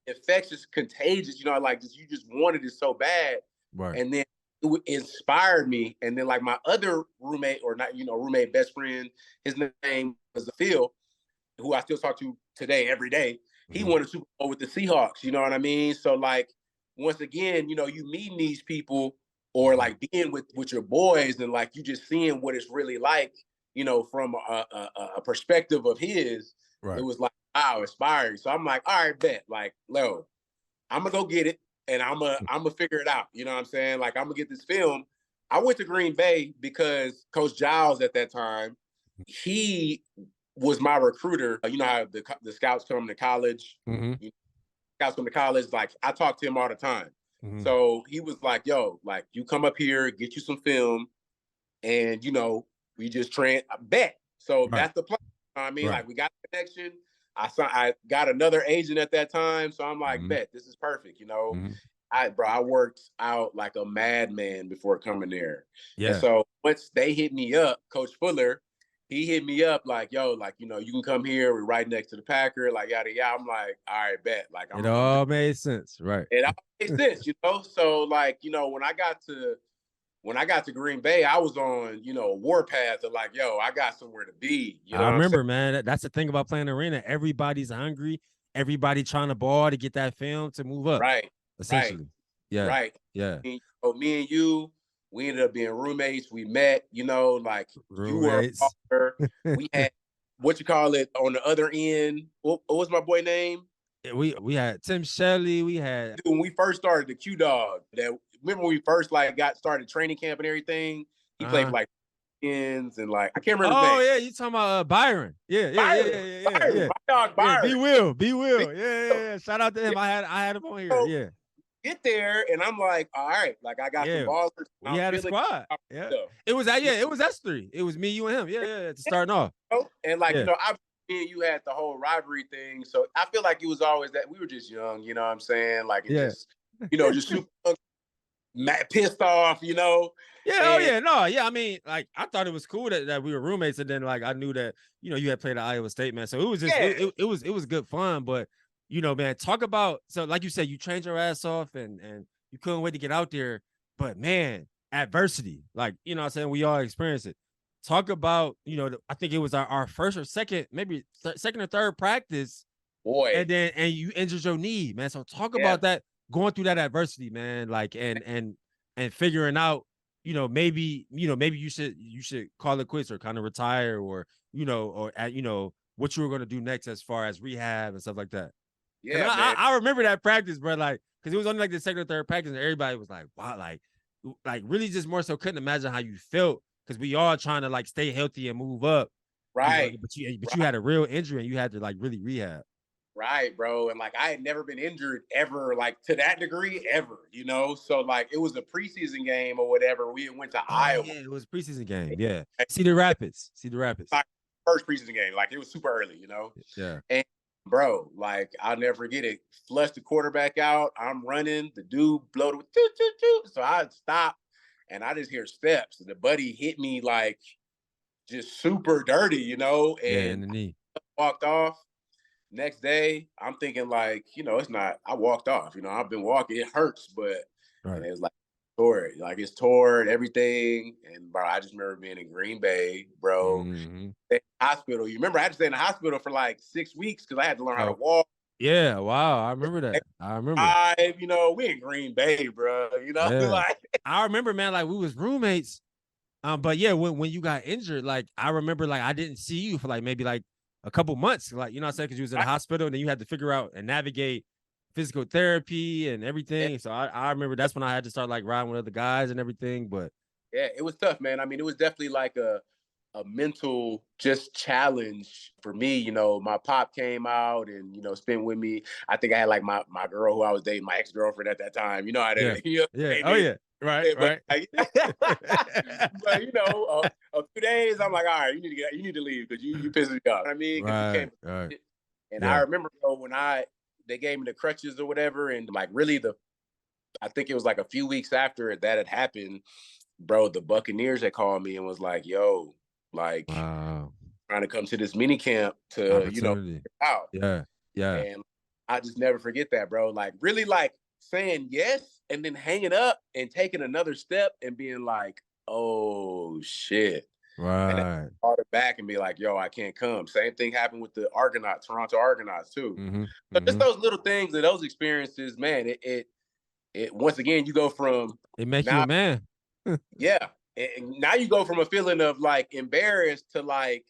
infectious, contagious, like you just wanted it so bad. Right. And then it inspired me. And then like my other roommate, or not, roommate, best friend, his name was Phil, who I still talk to today, every day. He won a Super Bowl with the Seahawks. You know what I mean? So like, once again, you meeting these people, or like being with your boys, and like you just seeing what it's really like, from a perspective of his. Right. It was like, wow, inspiring. So I'm like, all right, bet. Like, Leo, I'm gonna go get it, and I'm gonna figure it out. You know what I'm saying? Like, I'm gonna get this film. I went to Green Bay because Coach Giles at that time, he was my recruiter. You know how the scouts come to college. Scouts come to college. Like, I talk to him all the time. So he was like, yo, like, you come up here, get you some film, and, we just train. I bet. So that's the plan. I mean, like, we got a connection. I got another agent at that time. So I'm like, bet, this is perfect. I worked out like a madman before coming there. Yeah. And so once they hit me up, Coach Fuller, he hit me up like, yo, like, you can come here. We're right next to the Packer, like, yada, yada. I'm like, all right, bet. Like, it all made sense. Right. It all made sense, So like, when I got to Green Bay, I was on, a warpath of like, yo, I got somewhere to be. I remember, man, that's the thing about playing arena. Everybody's hungry. Everybody trying to ball to get that film to move up. Right. Essentially. Right. Yeah. Right. Yeah. Me and you, we ended up being roommates. We met, like roommates. You were we had on the other end. What was my boy name? We had Tim Shelley. We had, when we first started the Q Dog. Remember when we first like got started training camp and everything? He played for like ends and like I can't remember his name. Oh yeah, you talking about Byron? Yeah. Byron. My dog Byron. Yeah, Be Will. Yeah. Shout out to him. I had him on here. So, yeah. Get there and I'm like, all right, like I got some ballers. We had a squad. Yeah. It was S3. It was me, you, and him. Yeah. Starting off. And like, me and you had the whole rivalry thing. So I feel like it was always that we were just young, you know what I'm saying? Like just super pissed off, Yeah. I mean, like I thought it was cool that we were roommates, and then like I knew that you had played at Iowa State, man. So it was just it was good fun, but man, talk about, so like you said, you trained your ass off and you couldn't wait to get out there, but man, adversity, like what I'm saying, we all experience it. Talk about I think it was our first or second, maybe second or third practice, boy, and you injured your knee, man. So talk about that, going through that adversity, man, like and figuring out maybe you should call it quits or kind of retire, or what you were going to do next as far as rehab and stuff like that. Yeah, I remember that practice, bro, like because it was only like the second or third practice, and everybody was like, wow, like really just more so couldn't imagine how you felt, because we all trying to like stay healthy and move up, right? But you had a real injury and you had to like really rehab. Right, bro. And like I had never been injured ever, like to that degree, ever, you know. So like it was a preseason game or whatever. We went to Oh Iowa. yeah, it was a preseason game. Yeah, Cedar Rapids. Like first preseason game. Like it was super early, you know. Yeah. And bro, like I'll never forget it. Flushed the quarterback out. I'm running. The dude blowed with toot, toot, toot. So I stop and I just hear steps. And the buddy hit me like just super dirty, you know, Yeah, in and the knee. walked off. Next day, I'm thinking like, you know, it's not, I walked off, you know, I've been walking, it hurts, but, and it was like, tore like it's tore and everything. And bro, I just remember being in Green Bay, bro, hospital. You remember I had to stay in the hospital for like 6 weeks because I had to learn how to walk. Yeah, wow, I remember that. I remember. You know, we in Green Bay, bro. You know, like I remember, man, like we was roommates. But yeah, when you got injured, like I remember, like I didn't see you for like maybe like a couple months, like you know what I'm saying, because you was in the hospital and then you had to figure out and navigate physical therapy and everything. So I remember that's when I had to start like riding with other guys and everything. But yeah, it was tough, man. I mean, it was definitely like a mental just challenge for me. You know, my pop came out and, you know, spent with me. I think I had like my girl who I was dating, my ex-girlfriend at that time. You know how that yeah. Oh yeah. Right. But, but you know, a few days, I'm like, all right, you need to leave because you pissing me off. I mean, because you came, and I remember though when they gave me the crutches or whatever, and like really I think it was like a few weeks after that had happened, bro. The Buccaneers had called me and was like, yo, like trying to come to this mini camp to you know out. Yeah. And I just never forget that, bro. Like really, like saying yes and then hanging up and taking another step and being like, oh shit. Right. And then call it back and be like, yo, I can't come. Same thing happened with the Argonauts, Toronto Argonauts too. So just those little things and those experiences, man, it once again, you go from it makes you a man. Yeah. And now you go from a feeling of like embarrassed to like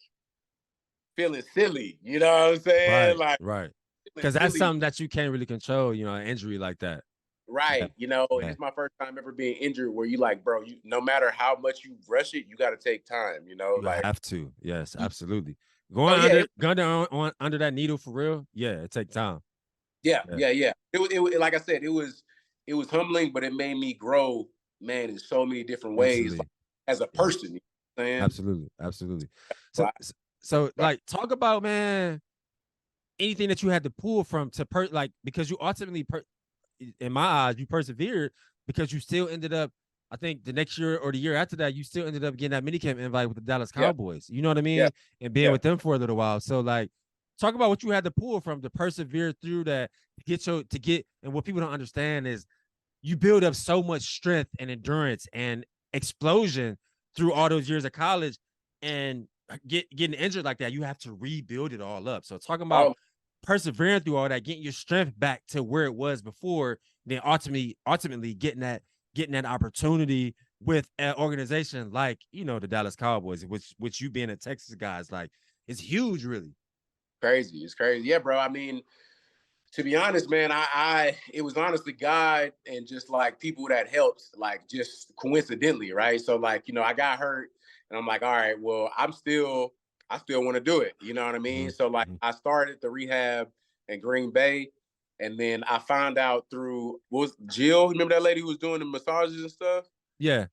feeling silly. You know what I'm saying? Right. Because that's something that you can't really control, you know, an injury like that. Right. You know, and it's my first time ever being injured where you like, bro, you no matter how much you rush it, you got to take time, you know? You like have to. Yes, absolutely. Going under that needle for real, yeah, it takes time. Yeah. It like I said, it was humbling, but it made me grow, man, in so many different ways like, as a person. You know what I'm saying? Absolutely. So like talk about, man, anything that you had to pull from to like because you ultimately in my eyes, you persevered because you still ended up, I think the next year or the year after that, you still ended up getting that minicamp invite with the Dallas Cowboys. You know what I mean? And being with them for a little while. So like, talk about what you had to pull from to persevere through that to get, and what people don't understand is you build up so much strength and endurance and explosion through all those years of college, and getting injured like that, you have to rebuild it all up. So talking about persevering through all that, getting your strength back to where it was before, then ultimately getting that opportunity with an organization like, you know, the Dallas Cowboys, which you being a Texas guy is like, it's huge, really. Crazy. It's crazy. Yeah, bro. I mean, to be honest, man, it was honestly God and just like people that helped, like just coincidentally, right? So like, you know, I got hurt and I'm like, all right, well, I still want to do it. You know what I mean? So like I started the rehab in Green Bay, and then I found out through was Jill, remember that lady who was doing the massages and stuff? Yeah.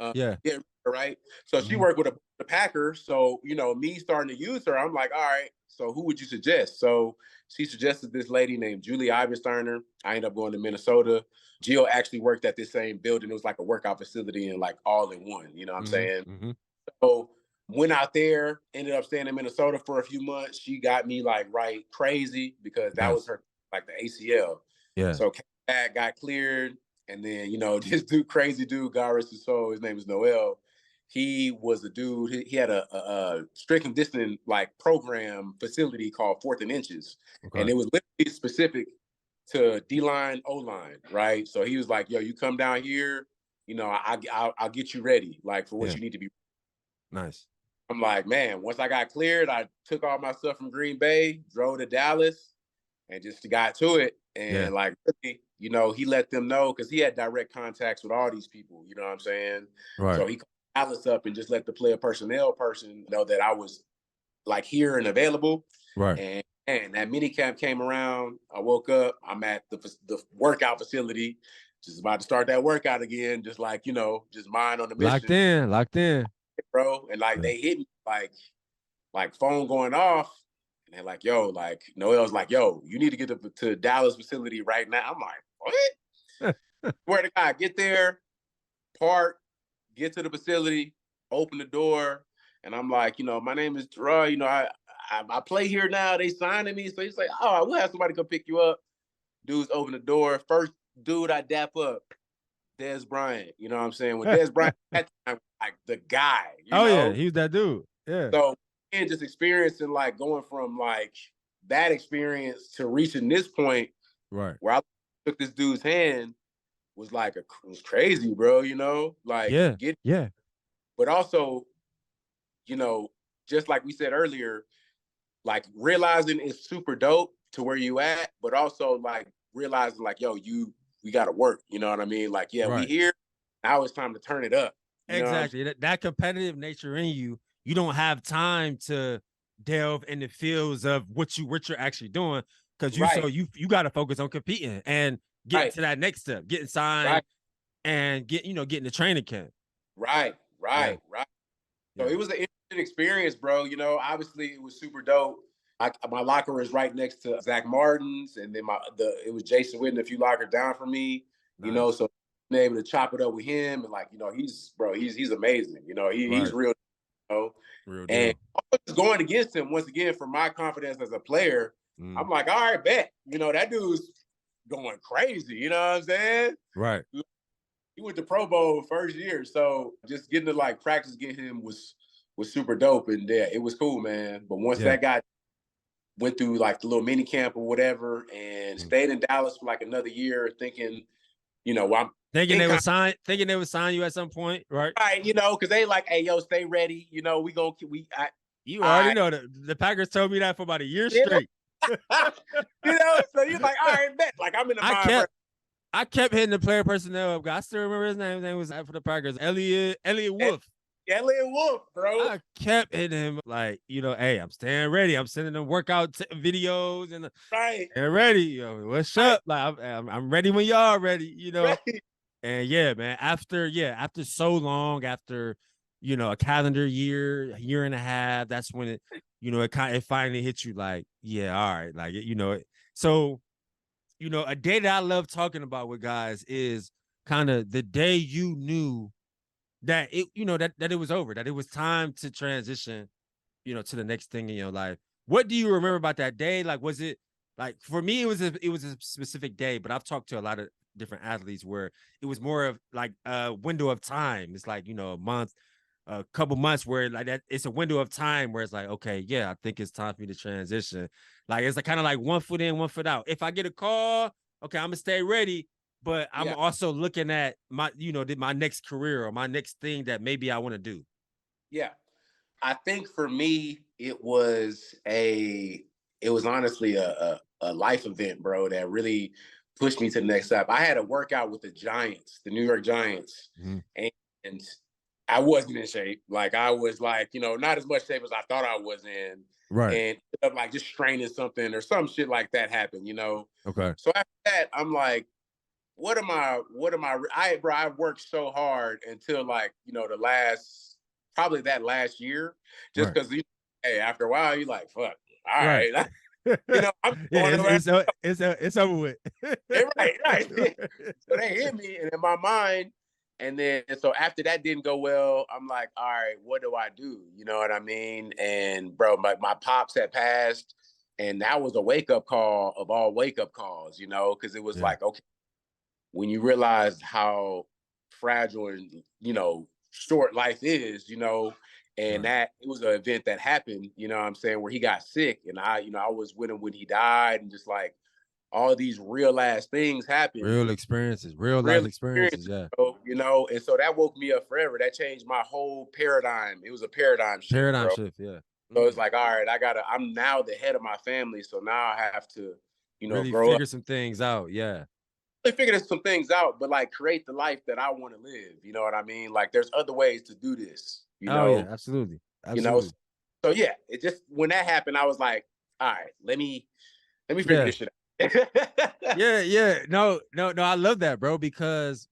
Right. So she worked with the Packers. So, you know, me starting to use her, I'm like, all right, so who would you suggest? So she suggested this lady named Julie Iversteiner. I ended up going to Minnesota. Jill actually worked at this same building. It was like a workout facility and like all in one, you know what I'm saying? So went out there, ended up staying in Minnesota for a few months. She got me like right crazy because that was her, like the ACL. Yeah. So came back, got cleared. And then, you know, this crazy dude, God rest his soul, his name is Noel. He was a dude, he had a strict and distant like program facility called 4th and Inches. And it was literally specific to D-line, O-line, right? So he was like, yo, you come down here, you know, I'll get you ready, like for what you need to be. Nice. I'm like, man, once I got cleared, I took all my stuff from Green Bay, drove to Dallas, and just got to it. And like, really, you know, he let them know because he had direct contacts with all these people, you know what I'm saying? Right. So he called Dallas up and just let the player personnel person know that I was like here and available. Right. And that mini camp came around. I woke up. I'm at the workout facility, just about to start that workout again. Just like, just mind on the mission. Locked in, bro. And like they hit me like phone going off. And they're like, yo, like Noel's like, yo, you need to get to Dallas facility right now. I'm like, what? Where to God? Get there, park, get to the facility, open the door. And I'm like, my name is Jerrod. I play here now. They signing me. So he's like, oh, we'll have somebody come pick you up. Dudes open the door. First dude I dap up, Des Bryant. You know what I'm saying? When Des Bryant, at that time, like the guy. Yeah, he was that dude. Yeah. So and just experiencing like going from like that experience to reaching this point, right, where I took this dude's hand was like was crazy, bro. Like yeah. But also, just like we said earlier, like realizing it's super dope to where you at, but also like realizing like, yo, we got to work. You know what I mean? Like, yeah, we here. Now it's time to turn it up. Exactly. That competitive nature in you, you don't have time to delve in the fields of what you're actually doing, because you got to focus on competing and getting to that next step, getting signed and getting the training camp. Right. So it was an interesting experience, bro. Obviously it was super dope. My locker is right next to Zach Martin's, and then it was Jason Witten a few lockers down from me. Nice. So being able to chop it up with him, and like, he's amazing. He's real. Real deal. And I was going against him once again for my confidence as a player. I'm like, all right, bet. That dude's going crazy. You know what I'm saying? Right. He went to Pro Bowl first year, so just getting to like practice against him was super dope, and yeah, it was cool, man. But once that guy went through like the little mini camp or whatever, and stayed in Dallas for like another year, thinking, I'm thinking they would sign you at some point, right? Right, because they like, hey, yo, stay ready. You already know that the Packers told me that for about a year straight. So you're like, all right, bet. Like I'm in the mind. I kept hitting the player personnel up. I still remember his name. His name was for the Packers, Elliot Wolf. Elliot Wolf, bro. I kept hitting him like, hey, I'm staying ready. I'm sending them workout videos and ready. Yo, what's up? Like I'm ready when y'all ready. Right. And yeah, man. After so long, after a calendar year, a year and a half, that's when it it finally hits you. Like, yeah, all right, like So, a day that I love talking about with guys is kind of the day you knew that it, that it was over, that it was time to transition, to the next thing in your life. What do you remember about that day? Like, was it like, for me, it was a specific day, but I've talked to a lot of different athletes where it was more of like a window of time. It's like, a month, a couple months where like that, it's a window of time where it's like, okay, yeah, I think it's time for me to transition. Like, it's like kind of like 1 foot in, 1 foot out. If I get a call, okay, I'm gonna stay ready, but I'm also looking at my, my next career or my next thing that maybe I want to do. Yeah. I think for me, it was honestly a life event, bro, that really pushed me to the next step. I had a workout with the Giants, the New York Giants, and I wasn't in shape. Like I was like, not as much shape as I thought I was in. Right. And ended up like just straining something or some shit like that happened, Okay. So after that, I'm like, I worked so hard until like, probably that last year, just because, hey, after a while, you're like, fuck, all right. I'm it's over with. right. So they hit me, and in my mind, and then so after that didn't go well, I'm like, all right, what do I do? You know what I mean? And bro, my pops had passed, and that was a wake up call of all wake up calls, because it was like, okay, when you realize how fragile and short life is, and that it was an event that happened, what I'm saying, where he got sick, and I was with him when he died, and just like all these real ass things happened. Real experiences, real life experiences, yeah. And so that woke me up forever. That changed my whole paradigm. It was a paradigm shift. Yeah. So it's like, all right, I'm now the head of my family, so now I have to, really grow figure up. some things out, yeah. Figure some things out, but like create the life that I want to live. You know what I mean? Like there's other ways to do this. Yeah, absolutely. So yeah, it just when that happened, I was like, all right, let me figure this shit out. Yeah. No. I love that, bro, because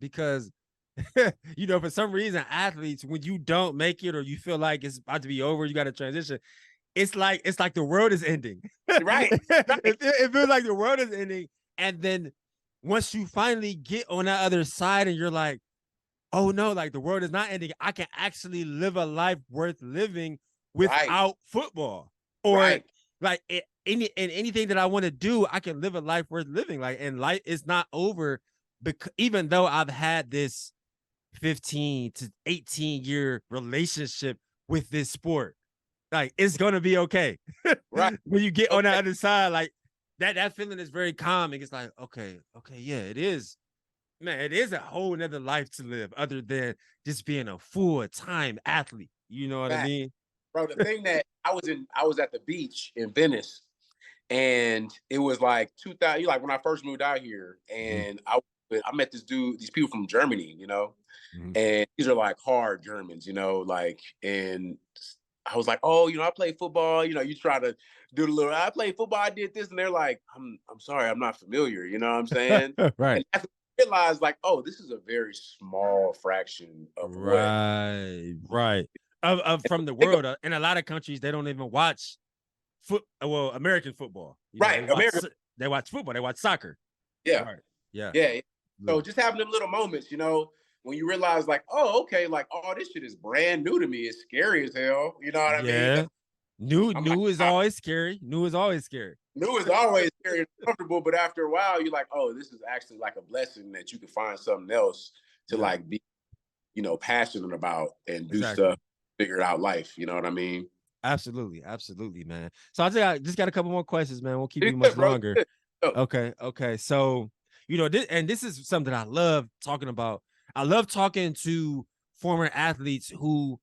you know, for some reason, athletes, when you don't make it or you feel like it's about to be over, you got to transition. It's like the world is ending. Right. It feels like the world is ending, and then once you finally get on that other side, and you're like, oh no, like the world is not ending. I can actually live a life worth living without football, or like anything that I want to do, I can live a life worth living. Like, and life is not over, because even though I've had this 15 to 18-year relationship with this sport, like it's gonna be okay. Right. When you get on the other side, like that feeling is very calming. It's like, okay, yeah, it is. Man, it is a whole nother life to live other than just being a full-time athlete. You know what I mean? Bro, the thing that I was at the beach in Venice, and it was like 2000, like when I first moved out here, and I met these people from Germany, you know, and these are like hard Germans, you know, like, and I was like, oh, you know, I play football, you know, you try to do the little, I play football, I did this, and they're like, I'm sorry, I'm not familiar, you know what I'm saying? Right. And that's when I realized, like, oh, this is a very small fraction of right. Of from the world. In a lot of countries, they don't even watch American football. You know, they watch football, they watch soccer. Yeah. Right. Yeah. So just having them little moments, you know, when you realize, like, oh, okay, like, oh, this shit is brand new to me. It's scary as hell. You know what I mean? New is always scary. New is always scary. New is always scary and comfortable, but after a while, you're like, oh, this is actually like a blessing that you can find something else to like be, you know, passionate about and do stuff, figure out life. You know what I mean? Absolutely, man. So I think I just got a couple more questions, man. Won't keep you much longer. Okay. So, you know, this is something I love talking about. I love talking to former athletes who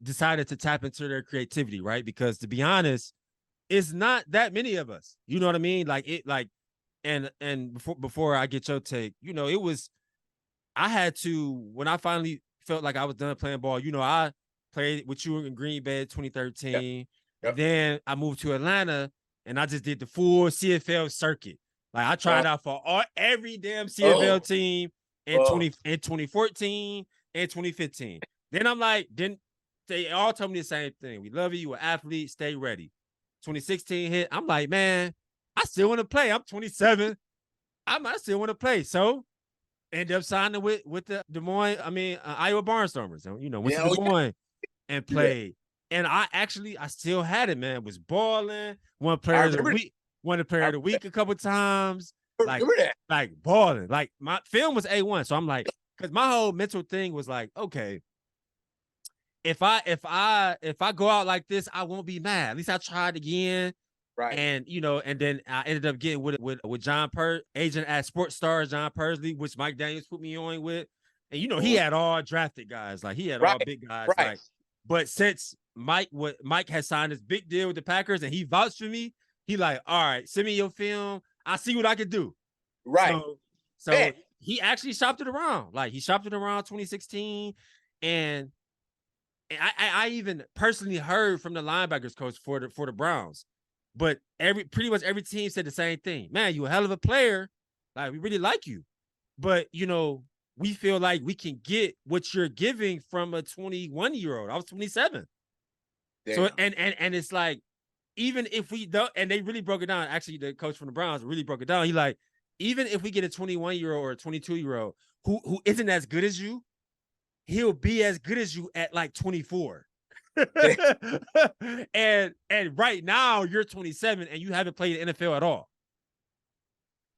decided to tap into their creativity, right? Because to be honest, it's not that many of us. You know what I mean? And before I get your take, you know, I had to, when I finally felt like I was done playing ball, you know, I played with you in Green Bay 2013. And then I moved to Atlanta and I just did the full CFL circuit. Like I tried out for every damn CFL team in 2014 and 2015. Then I'm like, they all told me the same thing. We love you. You're an athlete. Stay ready. 2016 hit. I'm like, man, I still want to play. I'm 27. I still want to play. So ended up signing with the Iowa Barnstormers. You know, went to Des Moines and played. And I still had it, man. Was balling. Won player of the week a couple times. Like balling. Like my film was A1. So I'm like, because my whole mental thing was like, okay, if I go out like this, I won't be mad. At least I tried again. Right. And you know, and then I ended up getting with John agent at Sports Stars, John Pursley, which Mike Daniels put me on with. And you know, he had all drafted guys, like he had all big guys. Like, but since Mike had signed this big deal with the Packers and he vouched for me, he like, all right, send me your film. I see what I can do. Right. So he actually shopped it around. Like he shopped it around 2016. And I even personally heard from the linebackers coach for the Browns. But pretty much every team said the same thing. Man, you a hell of a player. Like, we really like you. But, you know, we feel like we can get what you're giving from a 21-year-old. I was 27. Damn. So, and it's like, even if we don't, and they really broke it down. Actually, the coach from the Browns really broke it down. He like, even if we get a 21-year-old or a 22-year-old who isn't as good as you, he'll be as good as you at like 24. and right now you're 27 and you haven't played the NFL at all.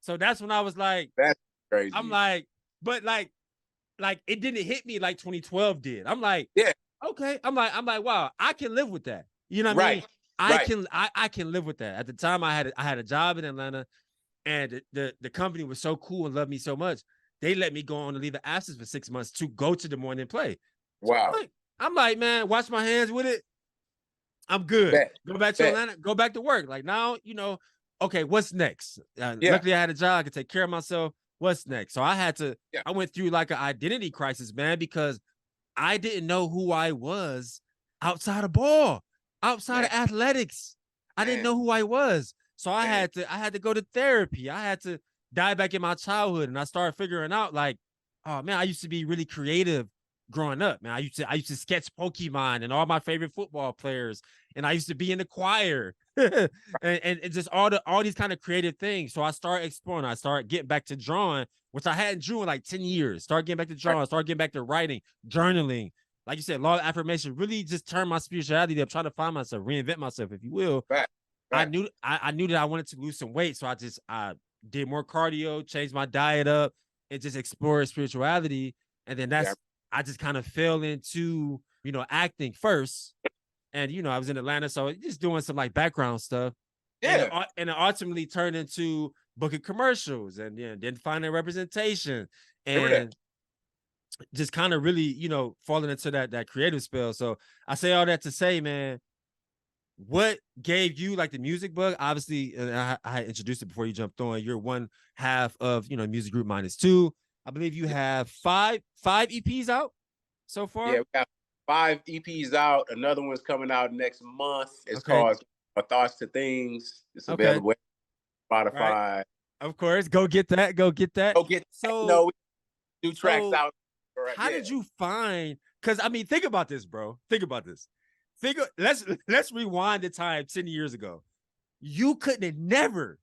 So that's when I was like, that's crazy. I'm like, but like it didn't hit me like 2012 did. I'm like, okay. I'm like, wow, I can live with that. You know what I mean? I can live with that. At the time I had a job in Atlanta, and the company was so cool and loved me so much. They let me go on a leave of absence for 6 months to go to Des Moines and play. Wow. So I'm like, man, wash my hands with it. I'm good. Go back to Atlanta. Go back to work. Like now, you know, okay, what's next? Luckily, I had a job. I could take care of myself. What's next? So I had to, I went through like an identity crisis, man, because I didn't know who I was outside of ball, outside of athletics. I didn't know who I was. So I had to go to therapy. I had to dive back in my childhood, and I started figuring out like, oh man, I used to be really creative growing up, man. I used to sketch Pokemon and all my favorite football players, and I used to be in the choir. and just all these kind of creative things. So I started exploring. I started getting back to drawing, which I hadn't drew in like 10 years. Started getting back to drawing, started getting back to writing, journaling. Like you said, law of affirmation really just turned my spirituality up, trying to find myself, reinvent myself, if you will. Right. I knew that I wanted to lose some weight. So I did more cardio, changed my diet up, and just explored spirituality. And then I just kind of fell into, acting first. And, I was in Atlanta, so just doing some like background stuff. Yeah. And it ultimately turned into booking commercials and then finding representation and just kind of really, falling into that creative spell. So I say all that to say, man, what gave you like the music bug? Obviously, I introduced it before you jumped on. You're one half of, music group -2. I believe you have five EPs out so far. Yeah, we got 5 EPs out. Another one's coming out next month. It's called Thoughts to Things. It's available on Spotify. Right. Of course. Go get that. Go get that. So new tracks out. Right, how did you find? Because I mean, think about this, bro. Think about this. Let's rewind the time 10 years ago. You couldn't have never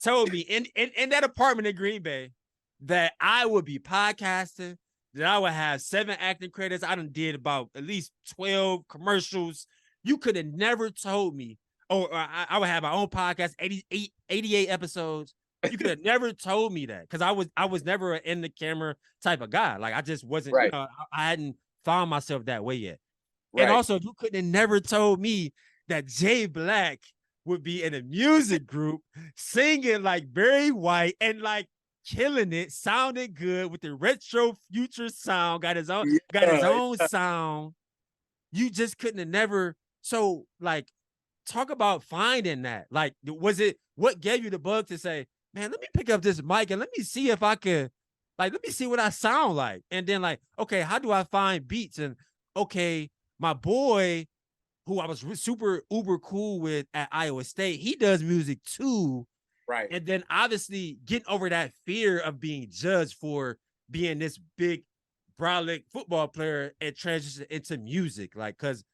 told me in that apartment in Green Bay that I would be podcasting, that I would have 7 acting credits. I done did about at least 12 commercials. You could have never told me, I would have my own podcast, 88 episodes. You could have never told me that, because I was never an in the camera type of guy. Like I just wasn't, I hadn't found myself that way yet. Right. And also, you couldn't have never told me that Jerrod Black would be in a music group singing like Barry White and like killing it, sounding good with the retro future sound, got his own sound. You just couldn't have never. So like, talk about finding that. Like, was it what gave you the bug to say, man, let me pick up this mic and let me see if I can, like, let me see what I sound like. And then like, okay, how do I find beats? And okay, my boy, who I was super uber cool with at Iowa State, he does music too. Right. And then obviously getting over that fear of being judged for being this big brolic football player and transition into music. Like, cause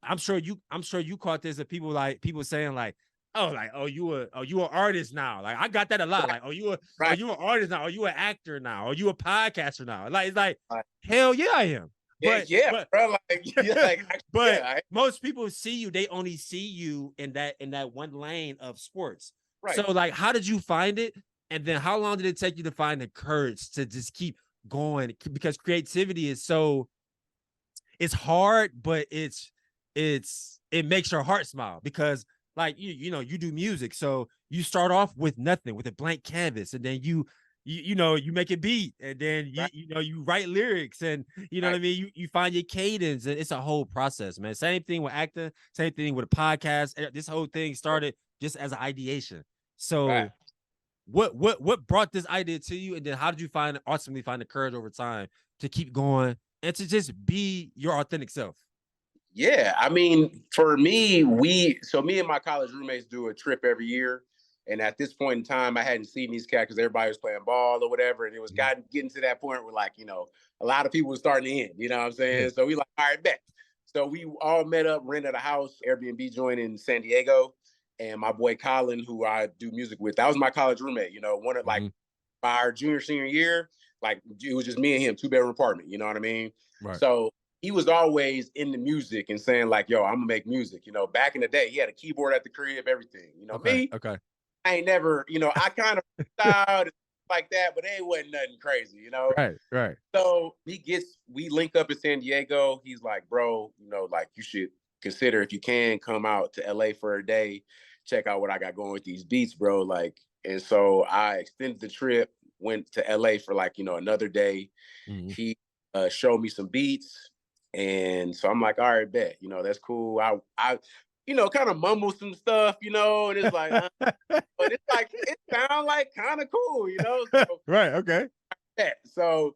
I'm sure you caught this of people saying like, you an artist now. Like I got that a lot. Like, you an artist now, you an actor now, you a podcaster now. Like, it's like, hell yeah, I am. But most people see you, they only see you in that one lane of sports. Right. So like, how did you find it? And then how long did it take you to find the courage to just keep going? Because creativity is it's hard, but it makes your heart smile, because like, you do music. So you start off with nothing, with a blank canvas, and then you make a beat, and then you write lyrics, and what I mean, you find your cadence, and it's a whole process, man. Same thing with acting, same thing with a podcast. This whole thing started just as an ideation. So what brought this idea to you, and then how did you ultimately find the courage over time to keep going and to just be your authentic self? Yeah, I mean, for me, me and my college roommates do a trip every year. And at this point in time, I hadn't seen these cats because everybody was playing ball or whatever. And it was getting to that point where, like, a lot of people were starting to end, you know what I'm saying? Yeah. So we like, all right, bet. So we all met up, rented a house, Airbnb joint in San Diego. And my boy Colin, who I do music with, that was my college roommate, one of like by our senior year, like it was just me and him, 2-bedroom apartment, you know what I mean? Right. So he was always into music and saying like, yo, I'm gonna make music. Back in the day, he had a keyboard at the crib, everything. Me. Okay. I ain't never, I kind of styled like that, but it wasn't nothing crazy, Right. So we link up in San Diego. He's like, bro, like you should consider, if you can, come out to LA for a day, check out what I got going with these beats, bro. Like, and so I extended the trip, went to LA for like, another day. Mm-hmm. He showed me some beats. And so I'm like, all right, bet, that's cool. I kind of mumble some stuff, and it's like, but it's like, it sounds like kind of cool, So, right. Okay. So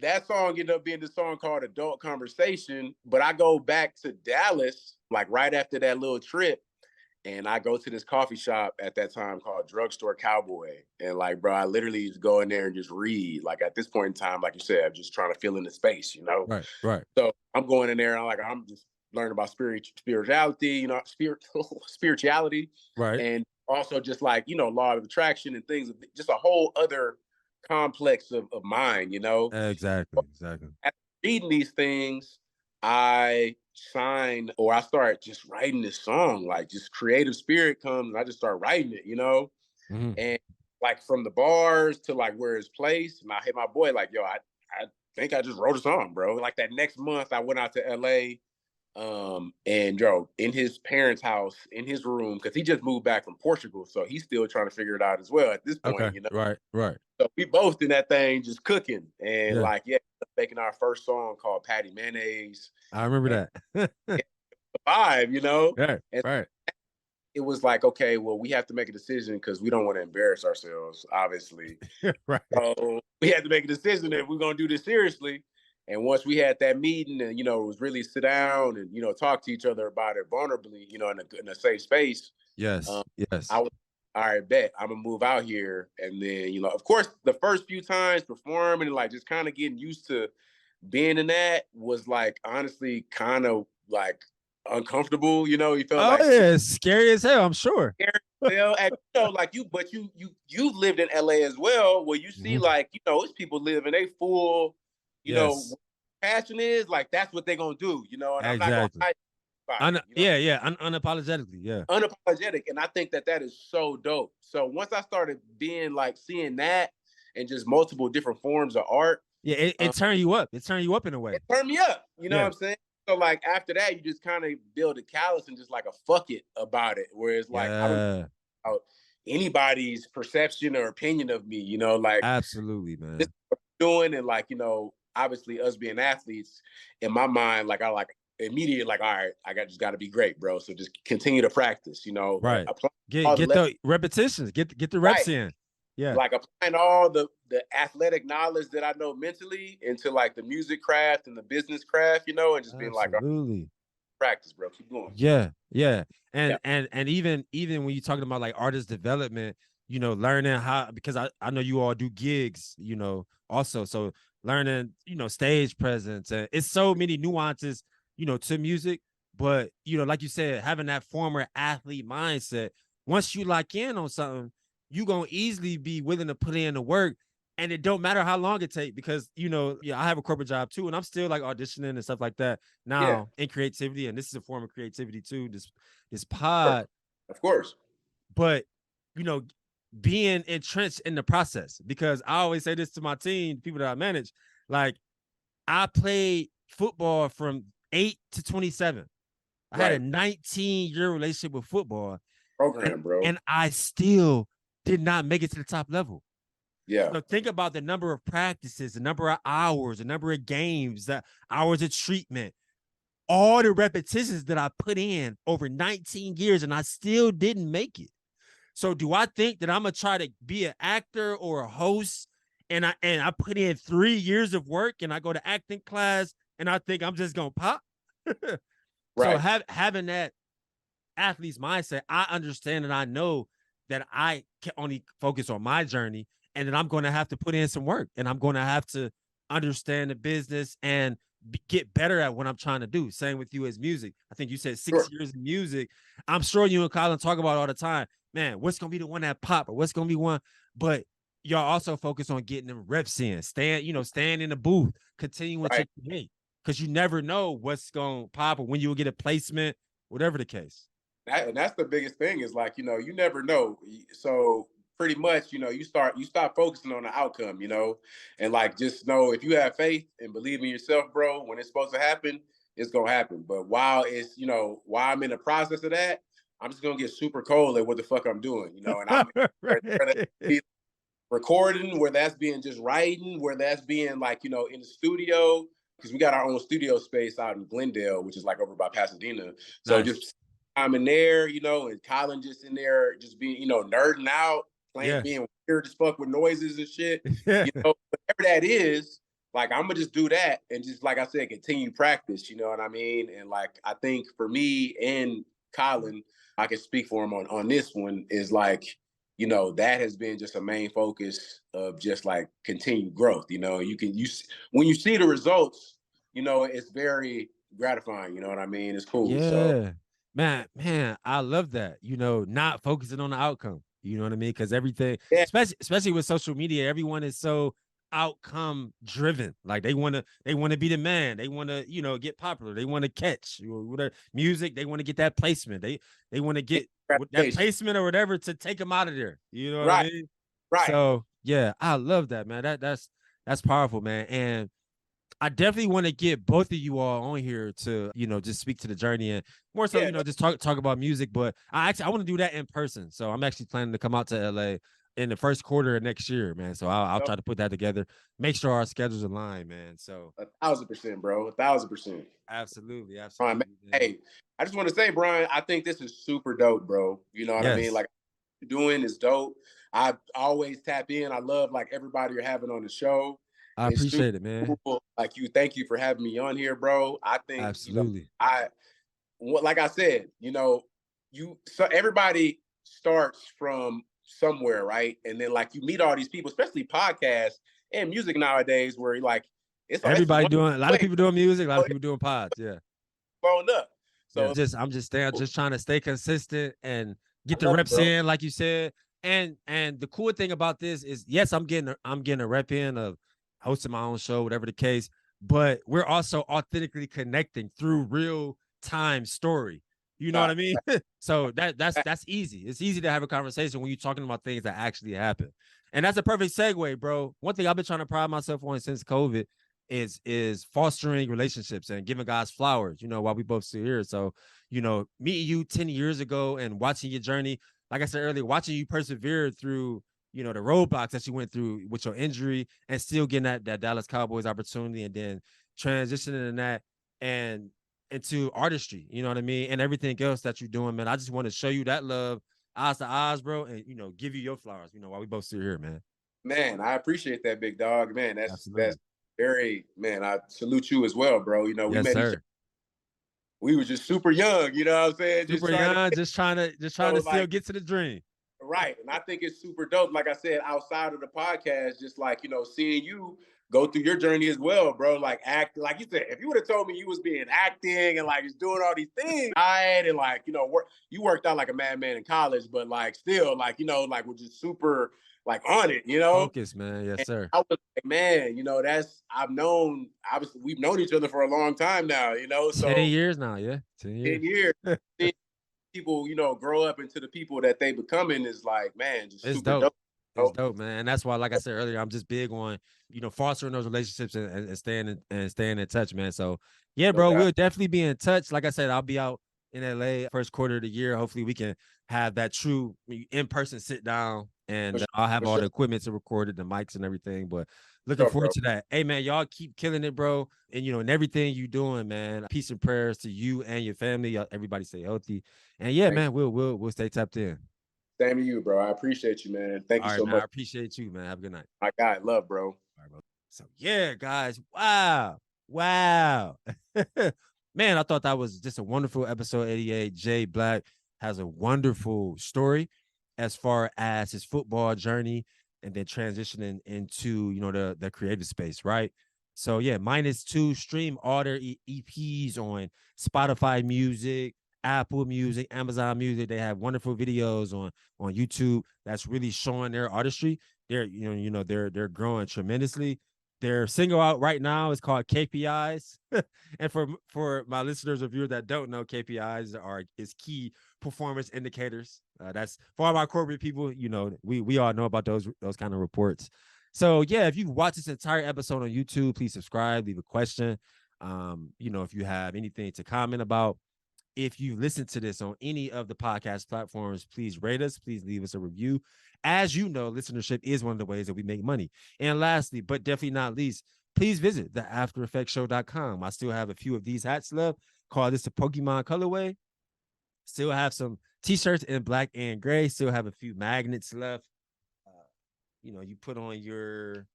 that song ended up being the song called Adult Conversation. But I go back to Dallas, like right after that little trip. And I go to this coffee shop at that time called Drugstore Cowboy. And like, bro, I literally just go in there and just read. Like at this point in time, like you said, I'm just trying to fill in the space, you know? Right, right. So I'm going in there and I'm just learning about spirituality, you know, spirituality. Right. And also just like, you know, law of attraction and things, just a whole other complex of mind, you know? Exactly, exactly. After reading these things, I start just writing this song. Like just creative spirit comes and I just start writing it, you know? Mm-hmm. And like from the bars to like where it's placed. And I hit my boy like, yo, I think I just wrote a song, bro. Like that next month I went out to LA. And Joe, in his parents' house, in his room, because he just moved back from Portugal. So he's still trying to figure it out as well at this point, Okay. you know. Right, right. So we both in that thing just cooking and Yeah. making our first song called Patty Mayonnaise. I remember that. The vibe, you know. Right, And right. it was like, okay, well, we have to make a decision because we don't want to embarrass ourselves, obviously. Right. So we had to make a decision if we're gonna do this seriously. And once we had that meeting and, you know, it was really sit down and, you know, talk to each other about it vulnerably, you know, in a safe space. Yes, yes. I was, all right, bet I'm gonna move out here. And then, you know, of course, the first few times performing and like just kind of getting used to being in that was like, honestly, kind of like uncomfortable, you know, you felt Oh like yeah, it's scary as hell, I'm sure. well, and you know, like you've lived in LA as well, where you see like, you know, it's people living they full, you know, Yes, passion is like that's what they're gonna do, you know, and I'm not gonna exactly. hide about it, you know, Unapologetically, yeah. unapologetic, and I think that is so dope. So once I started being like seeing that and just multiple different forms of art, Yeah, it turned you up. It turned you up in a way. it turned me up. You know what Yeah, I'm saying? So like after that, you just kind of build a callus and just like a fuck it about it. Whereas like I don't yeah, know anybody's perception or opinion of me, you know, like absolutely, this man. is what I'm doing, and like, you know, obviously us being athletes, in my mind, like I like immediately like, all right, just gotta be great, bro. So just continue to practice, you know, Right. apply all Get the repetitions, get the reps right. in. Yeah, Like applying all the athletic knowledge that I know mentally into like the music craft and the business craft, you know, and just being like, all right, absolutely. practice, bro. Keep going. Yeah, yeah. Yeah. And even when you're talking about like artist development, you know, learning how, because I know you all do gigs, you know, also. So learning, you know, stage presence, and it's so many nuances, you know, to music. But you know, like you said, having that former athlete mindset, once you lock in on something, you gonna easily be willing to put in the work. And it don't matter how long it take, because you know, yeah, I have a corporate job too, and I'm still like auditioning and stuff like that Yeah. now in creativity, and this is a form of creativity too, this Of course. pod. Of course. But you know, being entrenched in the process, because I always say this to my team, people that I manage, like I played football from 8 to 27. I had a 19-year relationship with football, Program, bro. and I still did not make it to the top level. Yeah. So think about the number of practices, the number of hours, the number of games, the hours of treatment, all the repetitions that I put in over 19 years, and I still didn't make it. So do I think that I'm gonna try to be an actor or a host, and I put in 3 years of work and I go to acting class and I think I'm just gonna pop? So Right. having that athlete's mindset, I understand and I know that I can only focus on my journey, and that I'm going to have to put in some work, and I'm going to have to understand the business and get better at what I'm trying to do. Same with you as music. I think you said 6 years in music. I'm sure you and Colin talk about it all the time. Man, what's going to be the one that pop, or what's going to be one? But y'all also focus on getting them reps in, staying in the booth, continuing to create, because you never know what's going to pop or when you will get a placement, whatever the case. And that's the biggest thing is like, you know, you never know. So pretty much, you know, you stop focusing on the outcome, you know, and like just know if you have faith and believe in yourself, bro, when it's supposed to happen, it's gonna happen. But while it's, you know, while I'm in the process of that, I'm just gonna get super cold at what the fuck I'm doing, you know, and I'm Right. recording, where that's being just writing, where that's being like, you know, in the studio, because we got our own studio space out in Glendale, which is like over by Pasadena. So Nice. just I'm in there, you know, and Colin just in there, just being, you know, nerding out, playing, Yeah. being weird as fuck with noises and shit. Yeah. You know, whatever that is, like I'm gonna just do that and just like I said, continue practice, you know what I mean? And like I think for me and Colin, I can speak for him on this one, is like, you know, that has been just a main focus of just like continued growth. You know, when you see the results, you know, it's very gratifying. You know what I mean? It's cool. So Yeah, man, I love that. You know, not focusing on the outcome. You know what I mean? Because everything, yeah, especially with social media, everyone is so outcome driven. Like they want to be the man. They want to, you know, get popular. They want to catch whatever music. They want to get that placement. They want to get that placement or whatever to take them out of there. You know what I mean? Right. So yeah, I love that, man. That's powerful, man. And I definitely want to get both of you all on here to, you know, just speak to the journey and more so, you know, just talk about music. But I want to do that in person. So I'm actually planning to come out to LA in the first quarter of next year, man. So I'll try to put that together, make sure our schedules align, man. So 1,000%, bro. 1,000%. Absolutely. Brian, hey, I just want to say, Brian, I think this is super dope, bro. You know what I mean? Like, what you're doing is dope. I always tap in. I love like everybody you're having on the show. I appreciate it, man. Cool. Like thank you for having me on here, bro. I think absolutely. You know, like I said, you know, so everybody starts from somewhere, right? And then like you meet all these people, especially podcasts and music nowadays, where you're like everybody doing a lot of people doing music, a lot of people doing pods, blown up. So yeah, I'm just trying to stay consistent and get the reps in, like you said. And the cool thing about this is, yes, I'm getting a rep in of hosting my own show, whatever the case, but we're also authentically connecting through real time story. You know what I mean? So that's easy. It's easy to have a conversation when you're talking about things that actually happen. And that's a perfect segue, bro. One thing I've been trying to pride myself on since COVID is fostering relationships and giving guys flowers, you know, while we both still here. So, you know, meeting you 10 years ago and watching your journey, like I said earlier, watching you persevere through, you know, the roadblocks that you went through with your injury and still getting that Dallas Cowboys opportunity and then transitioning in that and into artistry, you know what I mean? And everything else that you're doing, man. I just want to show you that love, eyes to eyes, bro, and, you know, give you your flowers, you know, while we both still here, man. Man, I appreciate that, big dog. Man, that's very, man, I salute you as well, bro. You know, we met each other. We were just super young, you know what I'm saying? Super young, just trying to still get to the dream. Right. And I think it's super dope. Like I said, outside of the podcast, just like, you know, seeing you go through your journey as well, bro. Like act, like you said, if you would have told me you was being acting and like just doing all these things, and like, you know, you worked out like a madman in college, but like still, like, you know, like we're just super like on it, you know? Focus, man. Yes, sir. I was like, man, you know, we've known each other for a long time now, you know? So 10 years now, yeah. 10 years. 10 years. People, you know, grow up into the people that they becoming is like, man, just it's super dope. It's dope, man. And that's why, like I said earlier, I'm just big on, you know, fostering those relationships and staying in touch, man. So yeah, bro, we'll definitely be in touch. Like I said, I'll be out in LA first quarter of the year. Hopefully we can have that true in-person sit down and I'll have all the equipment to record it, the mics and everything. But looking forward to that. Hey man, y'all keep killing it, bro. And you know, and everything you doing, man. Peace and prayers to you and your family. Everybody stay healthy. And yeah, man, we'll stay tapped in. Same to you, bro. I appreciate you, man. Thank you so much. I appreciate you, man. Have a good night. My guy, love, bro. All right, bro. So yeah, guys. Wow. Man, I thought that was just a wonderful episode 88. Jerrod Black has a wonderful story as far as his football journey and then transitioning into, you know, the creative space, right? So yeah, -2 stream all their EPs on Spotify Music, Apple Music, Amazon Music. They have wonderful videos on YouTube that's really showing their artistry. They're growing tremendously. Their single out right now is called KPIs. And for my listeners or viewers that don't know, KPIs is key performance indicators. That's for all my corporate people. You know, we all know about those kind of reports. So yeah, if you've watched this entire episode on YouTube, please subscribe, leave a question. You know, if you have anything to comment about. If you listen to this on any of the podcast platforms, please rate us. Please leave us a review. As you know, listenership is one of the ways that we make money. And lastly, but definitely not least, please visit the AfterEffectsShow.com. I still have a few of these hats left. Call this a Pokemon colorway. Still have some t-shirts in black and gray. Still have a few magnets left. You know, you put on your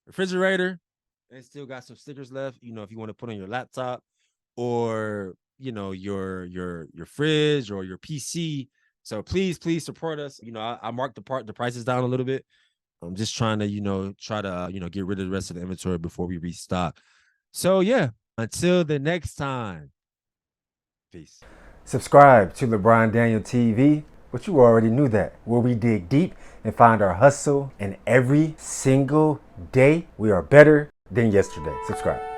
refrigerator and still got some stickers left. You know, if you want to put on your laptop or your fridge or your PC. So please support us. I marked the prices down a little bit. I'm just trying to, try to, get rid of the rest of the inventory before we restock. So yeah, until the next time. Peace. Subscribe to LeBron Daniel TV, but you already knew that, where we dig deep and find our hustle, and every single day we are better than yesterday. Subscribe.